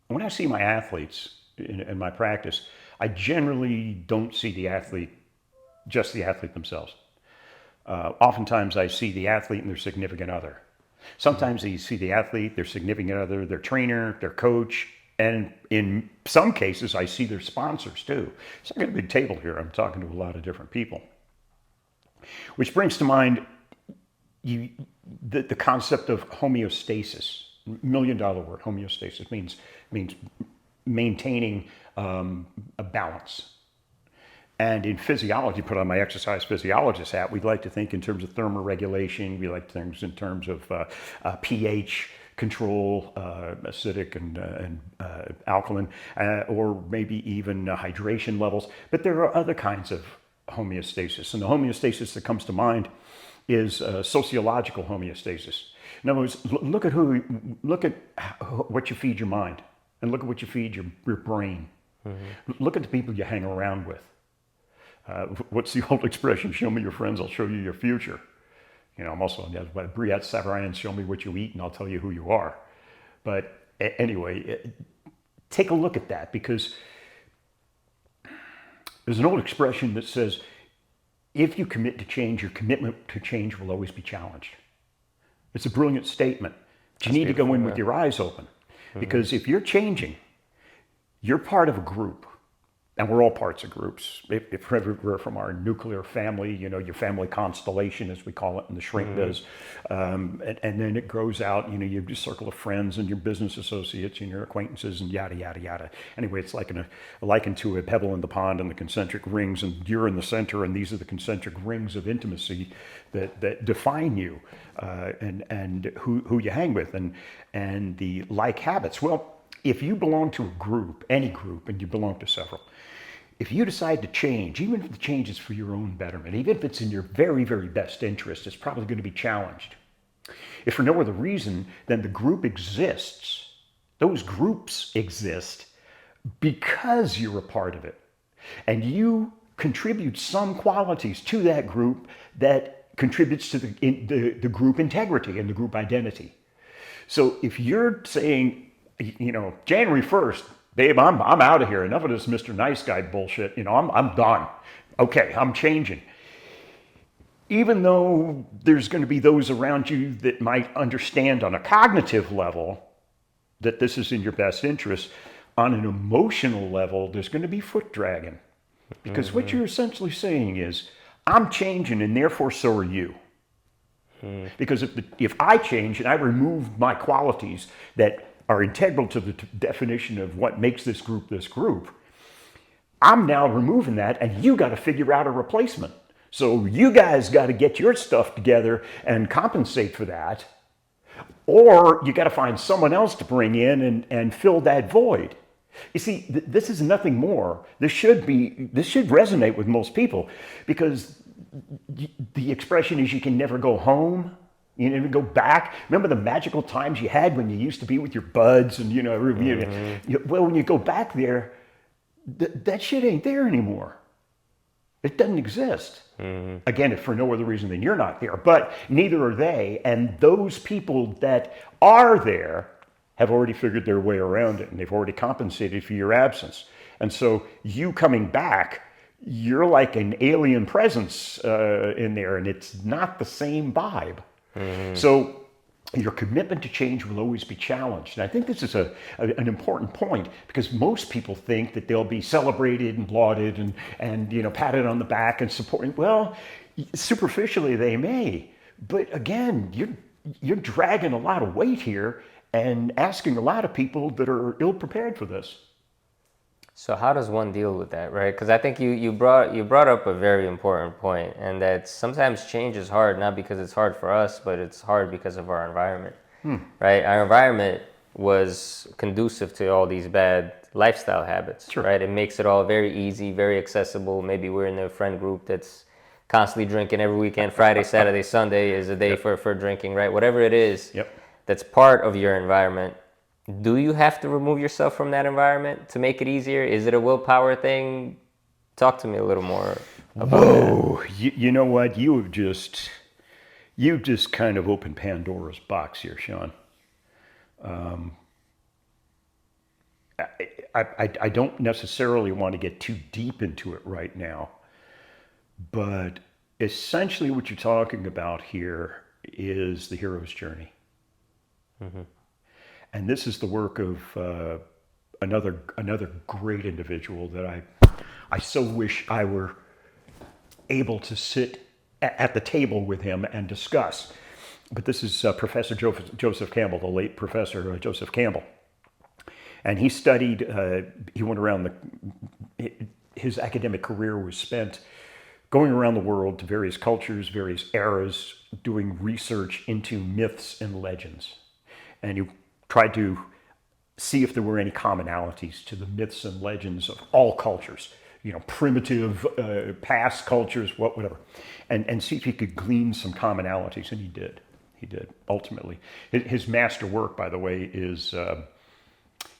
When I see my athletes in my practice, I generally don't see just the athlete themselves. Oftentimes I see the athlete and their significant other. Sometimes you see the athlete, their significant other, their trainer, their coach, and in some cases I see their sponsors too. So I've got a big table here. I'm talking to a lot of different people. Which brings to mind the concept of homeostasis. $1 million word, homeostasis, means maintaining a balance. And in physiology, put on my exercise physiologist hat, we'd like to think in terms of thermoregulation. We like things in terms of pH control, acidic and alkaline, or maybe even hydration levels. But there are other kinds of homeostasis. And the homeostasis that comes to mind is sociological homeostasis. In other words, look at what you feed your mind, and look at what you feed your brain. Mm-hmm. Look at the people you hang around with. What's the old expression? Show me your friends, I'll show you your future. I'm also on the other side. Briat Savarin, show me what you eat and I'll tell you who you are. But anyway, take a look at that, because there's an old expression that says, if you commit to change, your commitment to change will always be challenged. It's a brilliant statement. But you need to go in with your eyes open. Mm-hmm. Because if you're changing, you're part of a group. And we're all parts of groups. If we're from our nuclear family, your family constellation, as we call it in the shrink biz, and then it grows out, your circle of friends and your business associates and your acquaintances and yada, yada, yada. Anyway, it's likened to a pebble in the pond and the concentric rings, and you're in the center, and these are the concentric rings of intimacy that define you and who you hang with and the like habits. Well, if you belong to a group, any group, and you belong to several, if you decide to change, even if the change is for your own betterment, even if it's in your very, very best interest, it's probably going to be challenged. If for no other reason, then the group exists. Those groups exist because you're a part of it. And you contribute some qualities to that group that contributes to the group integrity and the group identity. So if you're saying, January 1st, babe, I'm out of here. Enough of this Mr. Nice Guy bullshit. I'm done. Okay, I'm changing. Even though there's going to be those around you that might understand on a cognitive level that this is in your best interest, on an emotional level, there's going to be foot dragging. Because what you're essentially saying is, I'm changing and therefore so are you. Because if I change and I remove my qualities that are integral to the definition of what makes this group, I'm now removing that, and you got to figure out a replacement. So you guys got to get your stuff together and compensate for that. or you got to find someone else to bring in and fill that void. You see, this is nothing more. This should resonate with most people, because the expression is you can never go home. You never go back. Remember the magical times you had when you used to be with your buds and, well, when you go back there, that shit ain't there anymore. It doesn't exist. Again, if for no other reason than you're not there, but neither are they. And those people that are there have already figured their way around it, and they've already compensated for your absence. And so you coming back, you're like an alien presence in there, and it's not the same vibe. So your commitment to change will always be challenged. And I think this is an important point, because most people think that they'll be celebrated and lauded and patted on the back and supported. Well, superficially they may, but again, you're dragging a lot of weight here and asking a lot of people that are ill prepared for this. So how does one deal with that, right? Because I think you brought up a very important point, and that sometimes change is hard, not because it's hard for us, but it's hard because of our environment, right? Our environment was conducive to all these bad lifestyle habits, right? It makes it all very easy, very accessible. Maybe we're in a friend group that's constantly drinking every weekend. Friday, Saturday, Sunday is a day for drinking, right? Whatever it is, that's part of your environment. Do you have to remove yourself from that environment to make it easier? Is it a willpower thing? Talk to me a little more about that. You know what? You've just kind of opened Pandora's box here, Sean. I don't necessarily want to get too deep into it right now, but essentially what you're talking about here is the hero's journey. And this is the work of another great individual that I so wish I were able to sit at the table with him and discuss. But this is Professor Joseph Campbell, the late Professor Joseph Campbell. And he studied, he went around his academic career was spent going around the world to various cultures, various eras, doing research into myths and legends. And he tried to see if there were any commonalities to the myths and legends of all cultures, primitive, past cultures, whatever, and see if he could glean some commonalities, and he did. He did, ultimately. His master work, by the way, is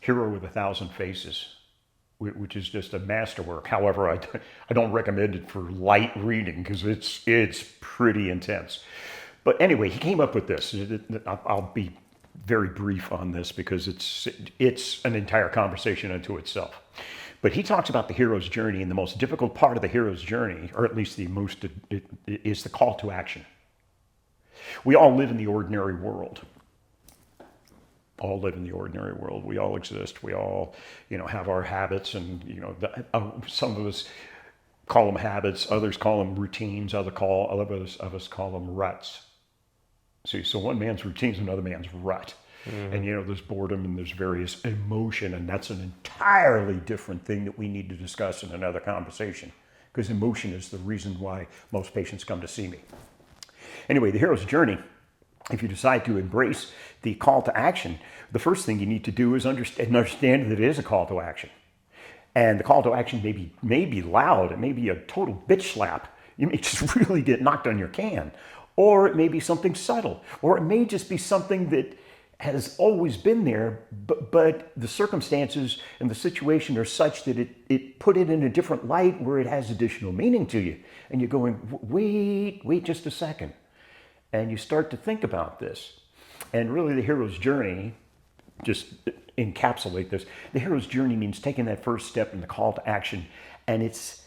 Hero with 1,000 Faces, which is just a masterwork. However, I don't recommend it for light reading, because it's pretty intense. But anyway, he came up with this. I'll be very brief on this because it's an entire conversation unto itself. But he talks about the hero's journey, and the most difficult part of the hero's journey, or at least is the call to action. We all live in the ordinary world. All live in the ordinary world. We all exist. We all, have our habits, and some of us call them habits, others call them routines, others of us call them ruts. See, so one man's routine is another man's rut. And there's boredom and there's various emotion, and that's an entirely different thing that we need to discuss in another conversation, because emotion is the reason why most patients come to see me. Anyway, the hero's journey, if you decide to embrace the call to action, the first thing you need to do is understand that it is a call to action. And the call to action may be loud. It may be a total bitch slap. You may just really get knocked on your can. Or it may be something subtle. Or it may just be something that has always been there, but the circumstances and the situation are such that it put it in a different light where it has additional meaning to you. And you're going, wait just a second. And you start to think about this. And really the hero's journey, just encapsulate this, the hero's journey means taking that first step in the call to action. And it's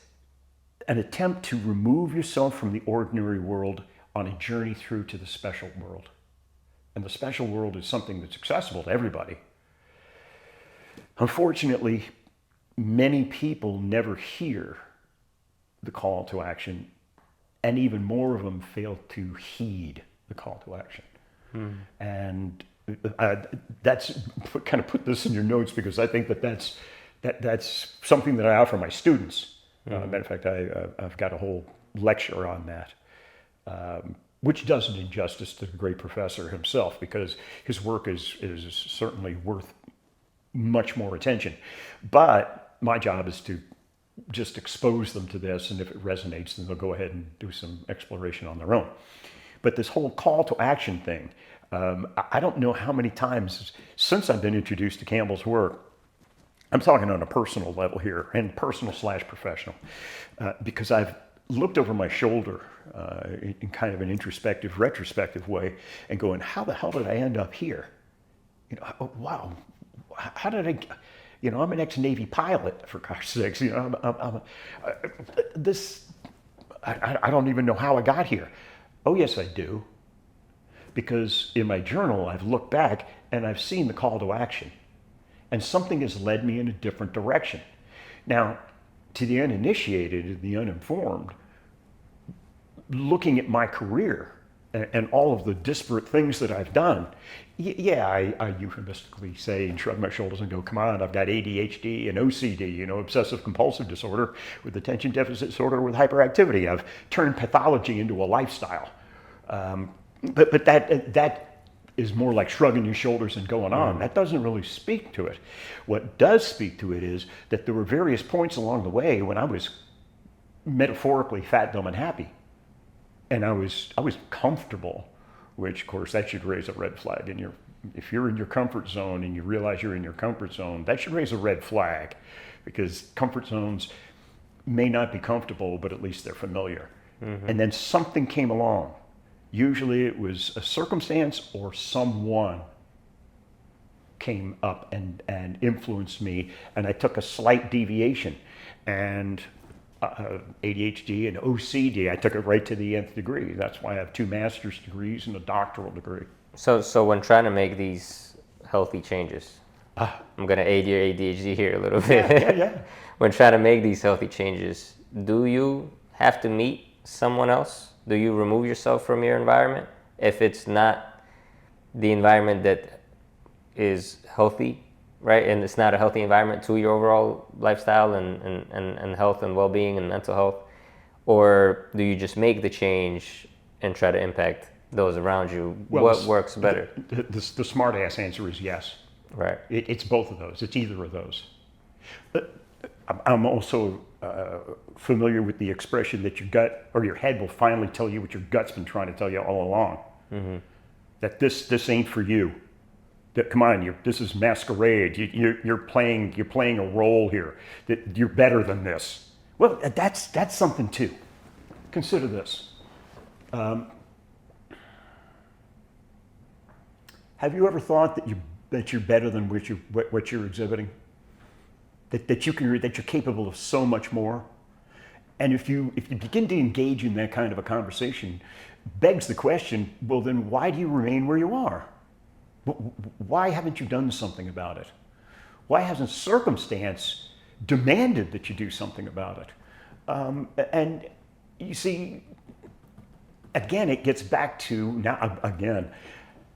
an attempt to remove yourself from the ordinary world on a journey through to the special world. And the special world is something that's accessible to everybody. Unfortunately, many people never hear the call to action, and even more of them fail to heed the call to action. And that's kind of put this in your notes, because I think that's something that I offer my students. Matter of fact, I've got a whole lecture on that. which does an injustice to the great professor himself, because his work is certainly worth much more attention. But my job is to just expose them to this, and if it resonates, then they'll go ahead and do some exploration on their own. But this whole call to action thing, I don't know how many times since I've been introduced to Campbell's work, I'm talking on a personal level here, and personal/professional, because I've looked over my shoulder in kind of an introspective, retrospective way, and going, how the hell did I end up here? You know, oh, wow, how did I, you know, I'm an ex-Navy pilot, for gosh sakes, you know, I don't even know how I got here. Oh, yes, I do. Because in my journal, I've looked back and I've seen the call to action. And something has led me in a different direction. Now, to the uninitiated and the uninformed, looking at my career and all of the disparate things that I've done, I euphemistically say and shrug my shoulders and go, come on, I've got ADHD and OCD, you know, obsessive compulsive disorder with attention deficit disorder with hyperactivity. I've turned pathology into a lifestyle. But that is more like shrugging your shoulders and going on. That doesn't really speak to it. What does speak to it is that there were various points along the way when I was metaphorically fat, dumb, and happy. And I was comfortable, which of course that should raise a red flag. If you're in your comfort zone and you realize you're in your comfort zone, that should raise a red flag, because comfort zones may not be comfortable, but at least they're familiar. And then something came along. Usually it was a circumstance or someone came up and influenced me, and I took a slight deviation. And ADHD and OCD, I took it right to the nth degree. That's why I have 2 master's degrees and a doctoral degree. So when trying to make these healthy changes, I'm going to aid your ADHD here a little bit. Yeah. When trying to make these healthy changes, do you have to meet someone else? Do you remove yourself from your environment if it's not the environment that is healthy, right? And it's not a healthy environment to your overall lifestyle and health and well-being and mental health? Or do you just make the change and try to impact those around you? Well, what works better? The smart ass answer is yes. Right. It's both of those. It's either of those. But I'm also familiar with the expression that your gut or your head will finally tell you what your gut's been trying to tell you all along. That this ain't for you. That, come on, this is masquerade. You're playing a role here. That you're better than this. Well, that's something too. Consider this. Have you ever thought that you're better than what you're exhibiting? That you're capable of so much more? And if you begin to engage in that kind of a conversation, begs the question, well, then why do you remain where you are? Why haven't you done something about it? Why hasn't circumstance demanded that you do something about it? And you see, again, it gets back to, now again,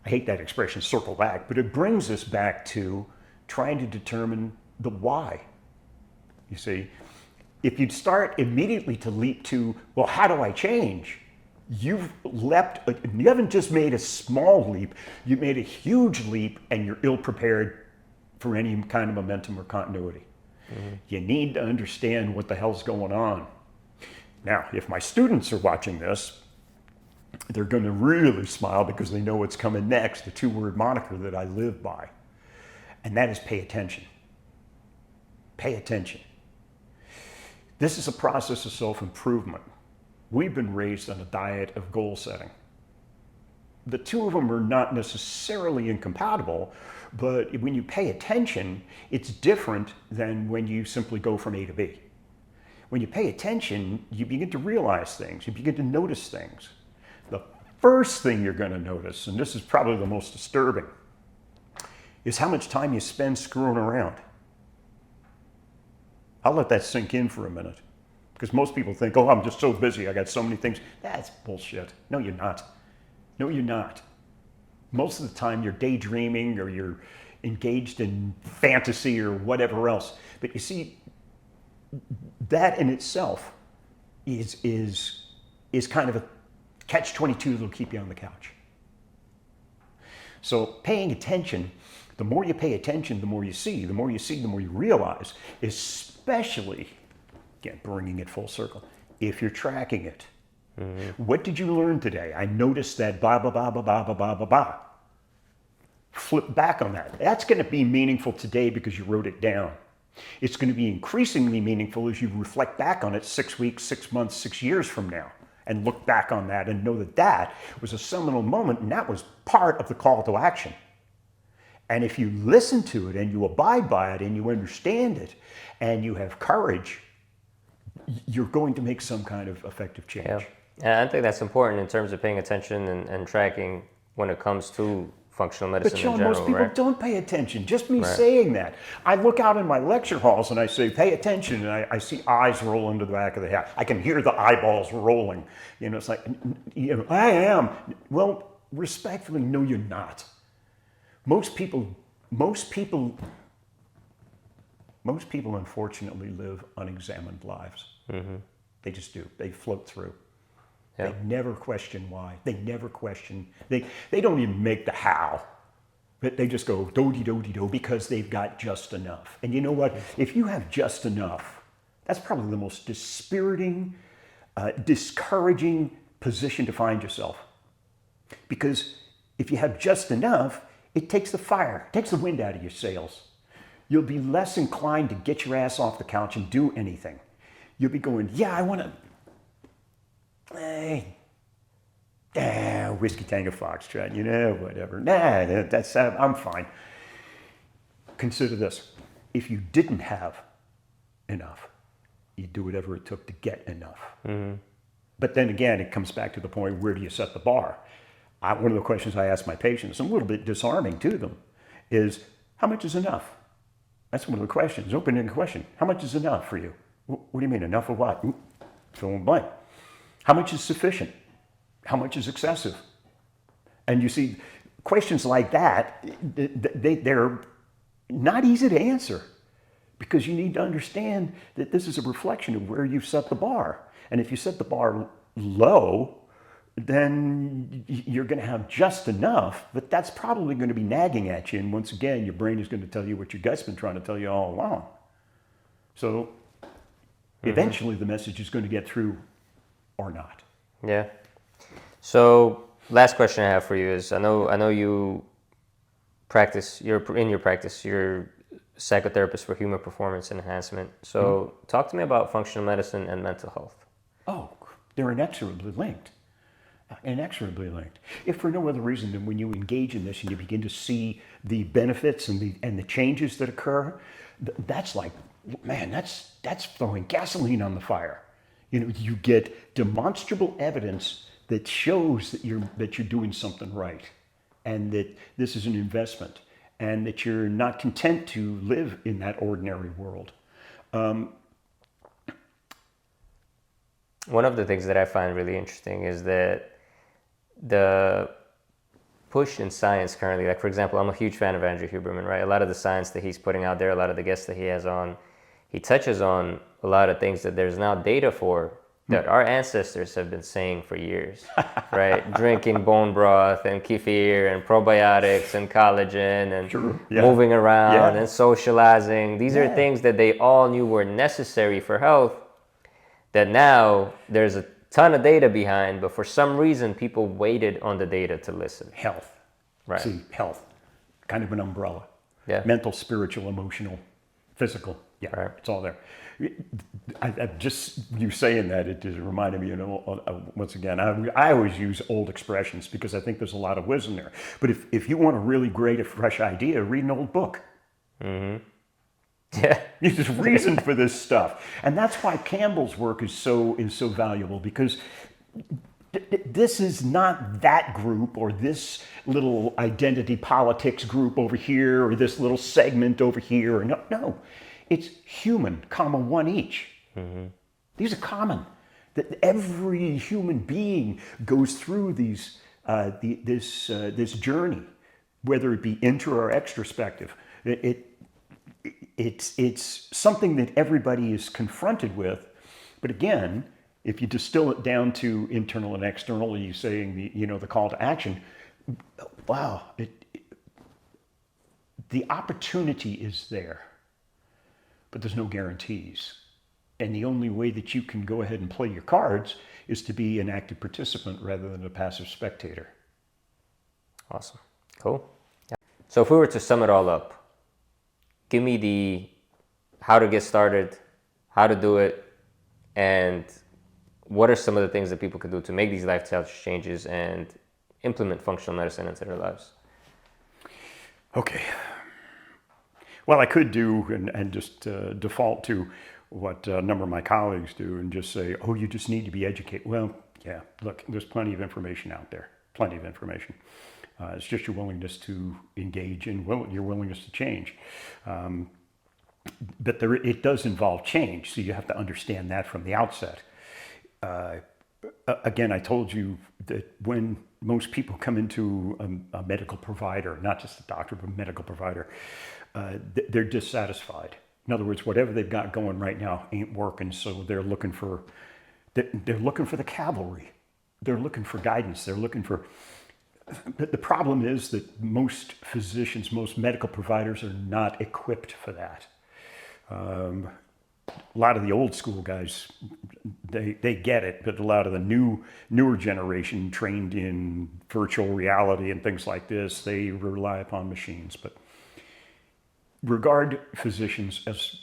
I hate that expression, circle back, but it brings us back to trying to determine the why. You see, if you'd start immediately to leap to, well, how do I change? You haven't just made a small leap, you made a huge leap, and you're ill-prepared for any kind of momentum or continuity. You need to understand what the hell's going on. Now, if my students are watching this, they're going to really smile because they know what's coming next, the 2-word moniker that I live by. And that is pay attention. Pay attention. This is a process of self-improvement. We've been raised on a diet of goal setting. The two of them are not necessarily incompatible, but when you pay attention, it's different than when you simply go from A to B. When you pay attention, you begin to realize things, you begin to notice things. The first thing you're going to notice, and this is probably the most disturbing, is how much time you spend screwing around. I'll let that sink in for a minute, because most people think, oh, I'm just so busy, I got so many things. That's bullshit. No, you're not. No, you're not. Most of the time you're daydreaming or you're engaged in fantasy or whatever else. But you see, that in itself is kind of catch-22 that'll keep you on the couch. So paying attention, the more you pay attention, the more you see. The more you see, the more you realize, especially, again, bringing it full circle, if you're tracking it. What did you learn today? I noticed that blah, blah, blah, blah, blah, blah, blah, blah, blah. Flip back on that. That's going to be meaningful today because you wrote it down. It's going to be increasingly meaningful as you reflect back on it 6 weeks, 6 months, 6 years from now, and look back on that and know that that was a seminal moment, and that was part of the call to action. And if you listen to it and you abide by it and you understand it and you have courage, you're going to make some kind of effective change. Yeah. And I think that's important in terms of paying attention and tracking when it comes to functional medicine But Sean, in general, most people right? don't pay attention. Just me saying that. I look out in my lecture halls and I say, pay attention, and I see eyes roll into the back of the head. I can hear the eyeballs rolling. You know, it's like, you know, I am. Well, respectfully, no, you're not. Most people unfortunately live unexamined lives. They just do. They float through. Yeah. They never question why. They never question. They don't even make the how. But they just go do-de-do-de-do because they've got just enough. And you know what? If you have just enough, that's probably the most dispiriting, discouraging position to find yourself. Because if you have just enough, it takes the fire, it takes the wind out of your sails. You'll be less inclined to get your ass off the couch and do anything. You'll be going, yeah, I want to, whiskey tango foxtrot, you know, whatever. That's I'm fine. Consider this. If you didn't have enough, you'd do whatever it took to get enough. But then again, it comes back to the point, where do you set the bar? One of the questions I ask my patients, a little bit disarming to them, is how much is enough? That's one of the questions, open-ended question. How much is enough for you? What do you mean, enough of what? Fill in the blank. How much is sufficient? How much is excessive? And you see, questions like that, they're not easy to answer, because you need to understand that this is a reflection of where you've set the bar. And if you set the bar low, then you're going to have just enough, but that's probably going to be nagging at you. And once again, your brain is going to tell you what your gut's been trying to tell you all along. So eventually the message is going to get through or not. Yeah. So last question I have for you is, I know you practice, you're psychotherapist for human performance enhancement. So talk to me about functional medicine and mental health. Oh, they're inexorably linked. Inexorably linked. If for no other reason than when you engage in this and you begin to see the benefits and the changes that occur, that's like, man, that's throwing gasoline on the fire. You know, you get demonstrable evidence that shows that you're doing something right, and that this is an investment, and that you're not content to live in that ordinary world. One of the things that I find really interesting is that the push in science currently, like, for example, I'm a huge fan of Andrew Huberman, right? A lot of the science that he's putting out there, a lot of the guests that he has on, he touches on a lot of things that there's now data for that our ancestors have been saying for years, right? Drinking bone broth and kefir and probiotics and collagen and moving around and socializing. These are things that they all knew were necessary for health, that now there's a ton of data behind, but for some reason people waited on the data to listen. Health. Right. See, health, kind of an umbrella. Yeah. Mental, spiritual, emotional, physical. Yeah, right. It's all there. I just, you saying that, it just reminded me, you know, once again, I always use old expressions because I think there's a lot of wisdom there. But if you want a really great, a fresh idea, read an old book. Yeah. There's reason for this stuff. And that's why Campbell's work is so valuable, because this is not that group or this little identity politics group over here or this little segment over here. No. It's human, one each. These are common. That every human being goes through this journey, whether it be intra or extrospective. It's something that everybody is confronted with, but again, If you distill it down to internal and external, you saying the call to action, wow, the opportunity is there, but there's no guarantees. And the only way that you can go ahead and play your cards is to be an active participant rather than a passive spectator. Awesome. Cool. Yeah. So if we were to sum it all up, give me the how to get started, how to do it, and what are some of the things that people could do to make these lifestyle changes and implement functional medicine into their lives? Okay. Well, I could do and just default to what a number of my colleagues do and just say, oh, you just need to be educated. Well, yeah, look, there's plenty of information out there, plenty of information. It's just your willingness to engage and your willingness to change. But it does involve change, so you have to understand that from the outset. Again, I told you that when most people come into a medical provider, not just a doctor, but a medical provider, they're dissatisfied. In other words, whatever they've got going right now ain't working, so they're looking for the cavalry. They're looking for guidance. They're looking for. But the problem is that most physicians, most medical providers are not equipped for that. A lot of the old school guys, they get it, but a lot of the newer generation trained in virtual reality and things like this, they rely upon machines. But regard physicians as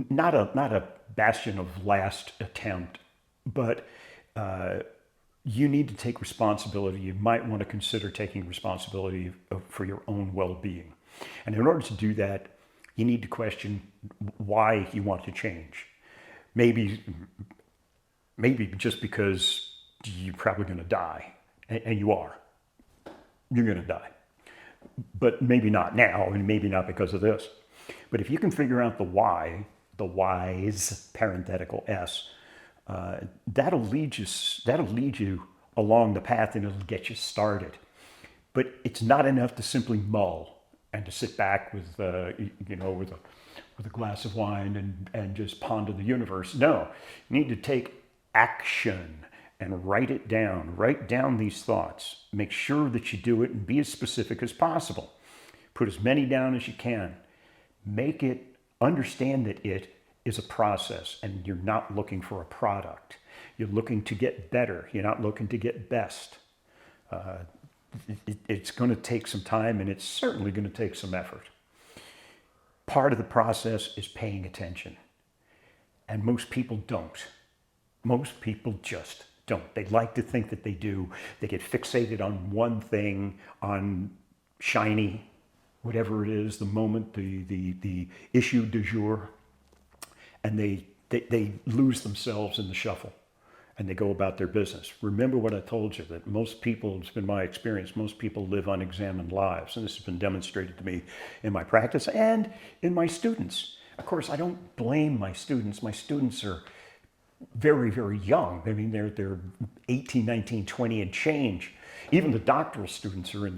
not a bastion of last attempt, but you need to take responsibility. You might want to consider taking responsibility for your own well-being. And in order to do that, you need to question why you want to change. Maybe just because you're probably going to die, and you are. You're going to die. But maybe not now, and maybe not because of this. But if you can figure out the why, the whys, parenthetical S, that'll lead you along the path, and it'll get you started. But it's not enough to simply mull and to sit back with a glass of wine and just ponder the universe. No, you need to take action and write it down. Write down these thoughts. Make sure that you do it and be as specific as possible. Put as many down as you can. Understand that it is a process, and you're not looking for a product. You're looking to get better. You're not looking to get best. It's going to take some time, and it's certainly going to take some effort. Part of the process is paying attention. And most people don't. Most people just don't. They like to think that they do. They get fixated on one thing, on shiny, whatever it is, the moment, the issue du jour, and they lose themselves in the shuffle, and they go about their business. Remember what I told you, that most people, it's been my experience, most people live unexamined lives, and this has been demonstrated to me in my practice and in my students. Of course, I don't blame my students. My students are very, very young. I mean, they're 18, 19, 20 and change. Even the doctoral students are in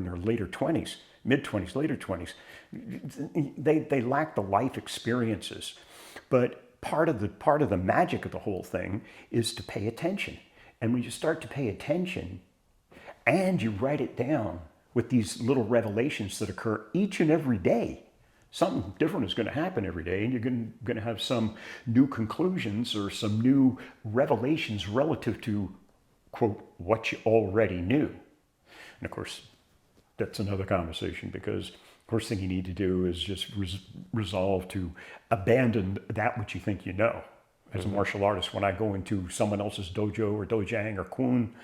their later 20s, mid-20s, later 20s. They lack the life experiences. But part of the magic of the whole thing is to pay attention. And when you start to pay attention and you write it down with these little revelations that occur each and every day, something different is going to happen every day, and you're going to have some new conclusions or some new revelations relative to, quote, what you already knew. And of course, that's another conversation, because first thing you need to do is just resolve to abandon that which you think you know. As a martial artist, when I go into someone else's dojo or dojang or kun,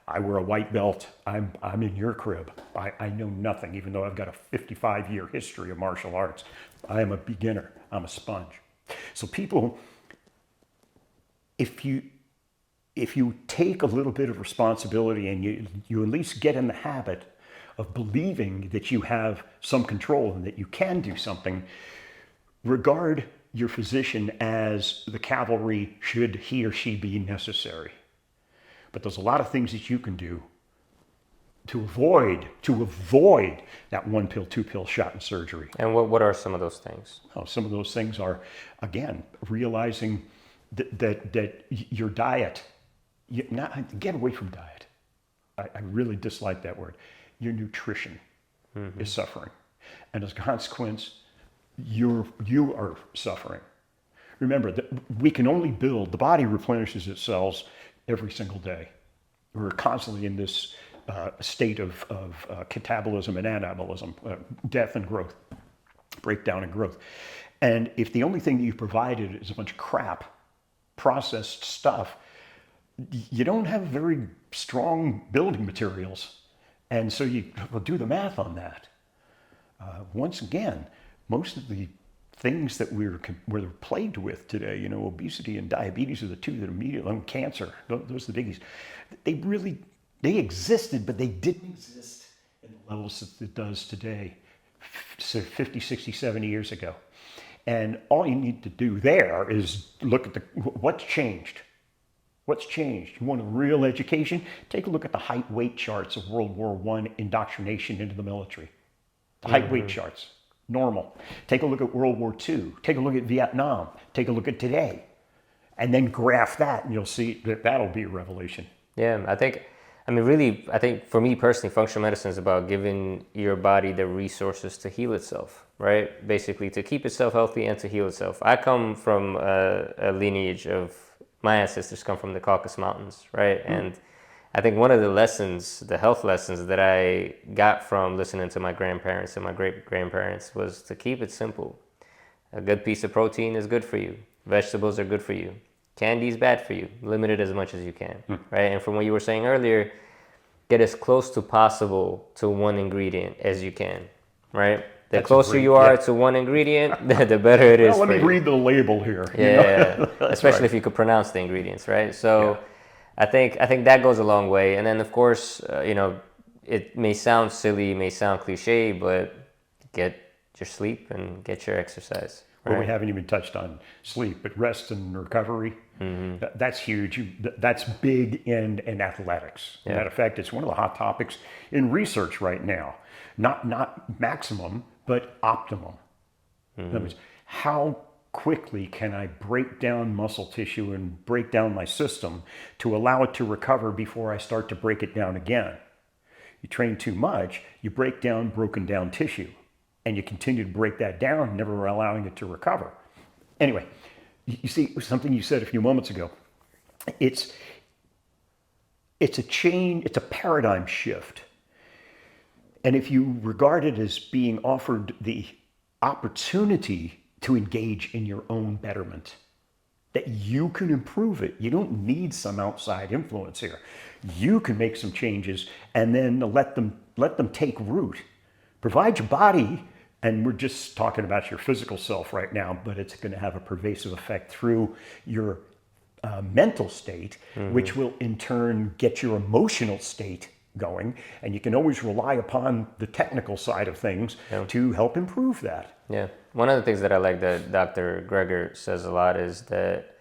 I wear a white belt. I'm in your crib. I know nothing, even though I've got a 55-year history of martial arts. I am a beginner. I'm a sponge. So people, if you take a little bit of responsibility and you at least get in the habit of believing that you have some control and that you can do something, regard your physician as the cavalry should he or she be necessary. But there's a lot of things that you can do to avoid that 1 pill, 2 pill shot in surgery. And what are some of those things? Some of those things are, again, realizing that your diet, get away from diet. I really dislike that word. Your nutrition is suffering. And as a consequence, you are suffering. Remember that we can only build, the body replenishes its cells every single day. We're constantly in this state of catabolism and anabolism, death and growth, breakdown and growth. And if the only thing that you've provided is a bunch of crap, processed stuff, you don't have very strong building materials. And so you will do the math on that. Once again, most of the things that we're plagued with today, you know, obesity and diabetes are the two that immediately, cancer, those are the biggies. They existed, but they didn't exist in the levels that it does today, 50, 60, 70 years ago. And all you need to do there is look at what's changed. What's changed? You want a real education? Take a look at the height weight charts of World War I indoctrination into the military. The height weight charts, normal. Take a look at World War II. Take a look at Vietnam. Take a look at today. And then graph that and you'll see that that'll be a revelation. Yeah, I think for me personally, functional medicine is about giving your body the resources to heal itself, right? Basically to keep itself healthy and to heal itself. I come from a lineage of, my ancestors come from the Caucasus Mountains, right? And I think one of the lessons, the health lessons that I got from listening to my grandparents and my great-grandparents was to keep it simple. A good piece of protein is good for you. Vegetables are good for you. Candy is bad for you. Limit it as much as you can, right? And from what you were saying earlier, get as close to possible to one ingredient as you can, right? The closer you are to one ingredient, the better it is. Well, let me read the label here. Yeah, especially if you could pronounce the ingredients, right? So I think that goes a long way. And then of course, it may sound silly, may sound cliche, but get your sleep and get your exercise. Right? Well, we haven't even touched on sleep, but rest and recovery, that's huge. That's big in athletics. Yeah. Matter of fact, it's one of the hot topics in research right now. Not maximum, but optimum. In other words, how quickly can I break down muscle tissue and break down my system to allow it to recover before I start to break it down again? You train too much, you break down broken down tissue. And you continue to break that down, never allowing it to recover. Anyway, you see something you said a few moments ago. It's a change, it's a paradigm shift. And if you regard it as being offered the opportunity to engage in your own betterment, that you can improve it. You don't need some outside influence here. You can make some changes and then let them take root. Provide your body. And we're just talking about your physical self right now, but it's going to have a pervasive effect through your mental state, which will in turn get your emotional state going. And you can always rely upon the technical side of things to help improve that. Yeah. One of the things that I like that Dr. Greger says a lot is that,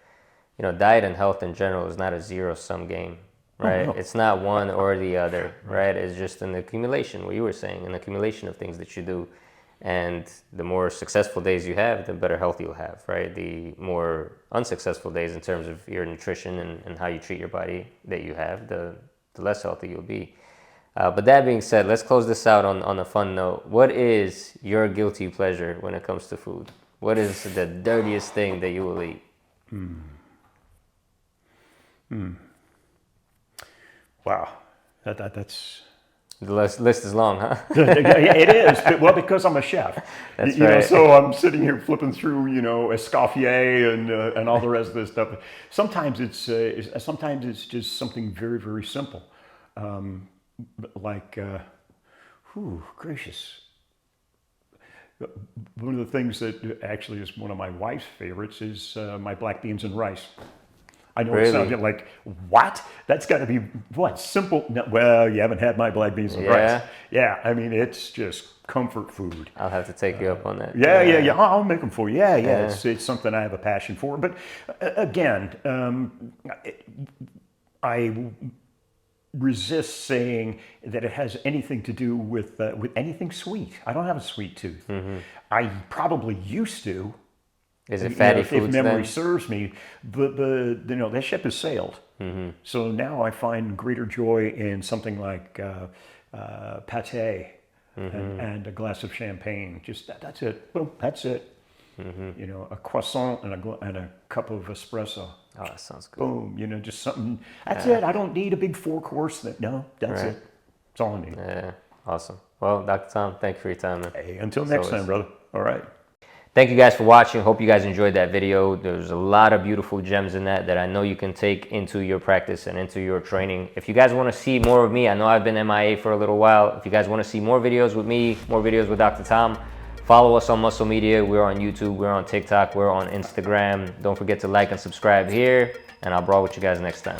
diet and health in general is not a zero-sum game, right? Oh, no. It's not one or the other, right? It's just an accumulation, what you were saying, an accumulation of things that you do. And the more successful days you have, the better health you'll have, right? The more unsuccessful days in terms of your nutrition and how you treat your body that you have, the less healthy you'll be. But that being said, let's close this out on a fun note. What is your guilty pleasure when it comes to food? What is the dirtiest thing that you will eat? Wow, that's... The list is long, huh? It is. Well, because I'm a chef. That's right. So I'm sitting here flipping through, Escoffier and all the rest of this stuff. Sometimes it's just something very, very simple, gracious. One of the things that actually is one of my wife's favorites is my black beans and rice. I know it sounds like, what? That's got to be, what, simple? No, well, you haven't had my black beans and rice. Yeah, I mean, it's just comfort food. I'll have to take you up on that. Yeah. I'll make them for you. Yeah. It's something I have a passion for. But again, I resist saying that it has anything to do with anything sweet. I don't have a sweet tooth. I probably used to. Is it You know, fatty if foods memory then? serves me, that ship has sailed. So now I find greater joy in something like pate and a glass of champagne. Just that's it. Boom, that's it. You know, a croissant and a cup of espresso. Oh, that sounds good. Boom. You know, just something. That's it. I don't need a big 4-course thing. No, that's Right. it. That's all I need. Yeah, awesome. Well, Dr. Tom, thank you for your time, man. Hey, until next time, brother. All right. Thank you guys for watching. Hope you guys enjoyed that video. There's a lot of beautiful gems in that I know you can take into your practice and into your training. If you guys want to see more of me, I know I've been MIA for a little while. If you guys want to see more videos with me, more videos with Dr. Tom, follow us on Muscle Media. We're on YouTube, we're on TikTok, we're on Instagram. Don't forget to like and subscribe here, and I'll brawl with you guys next time.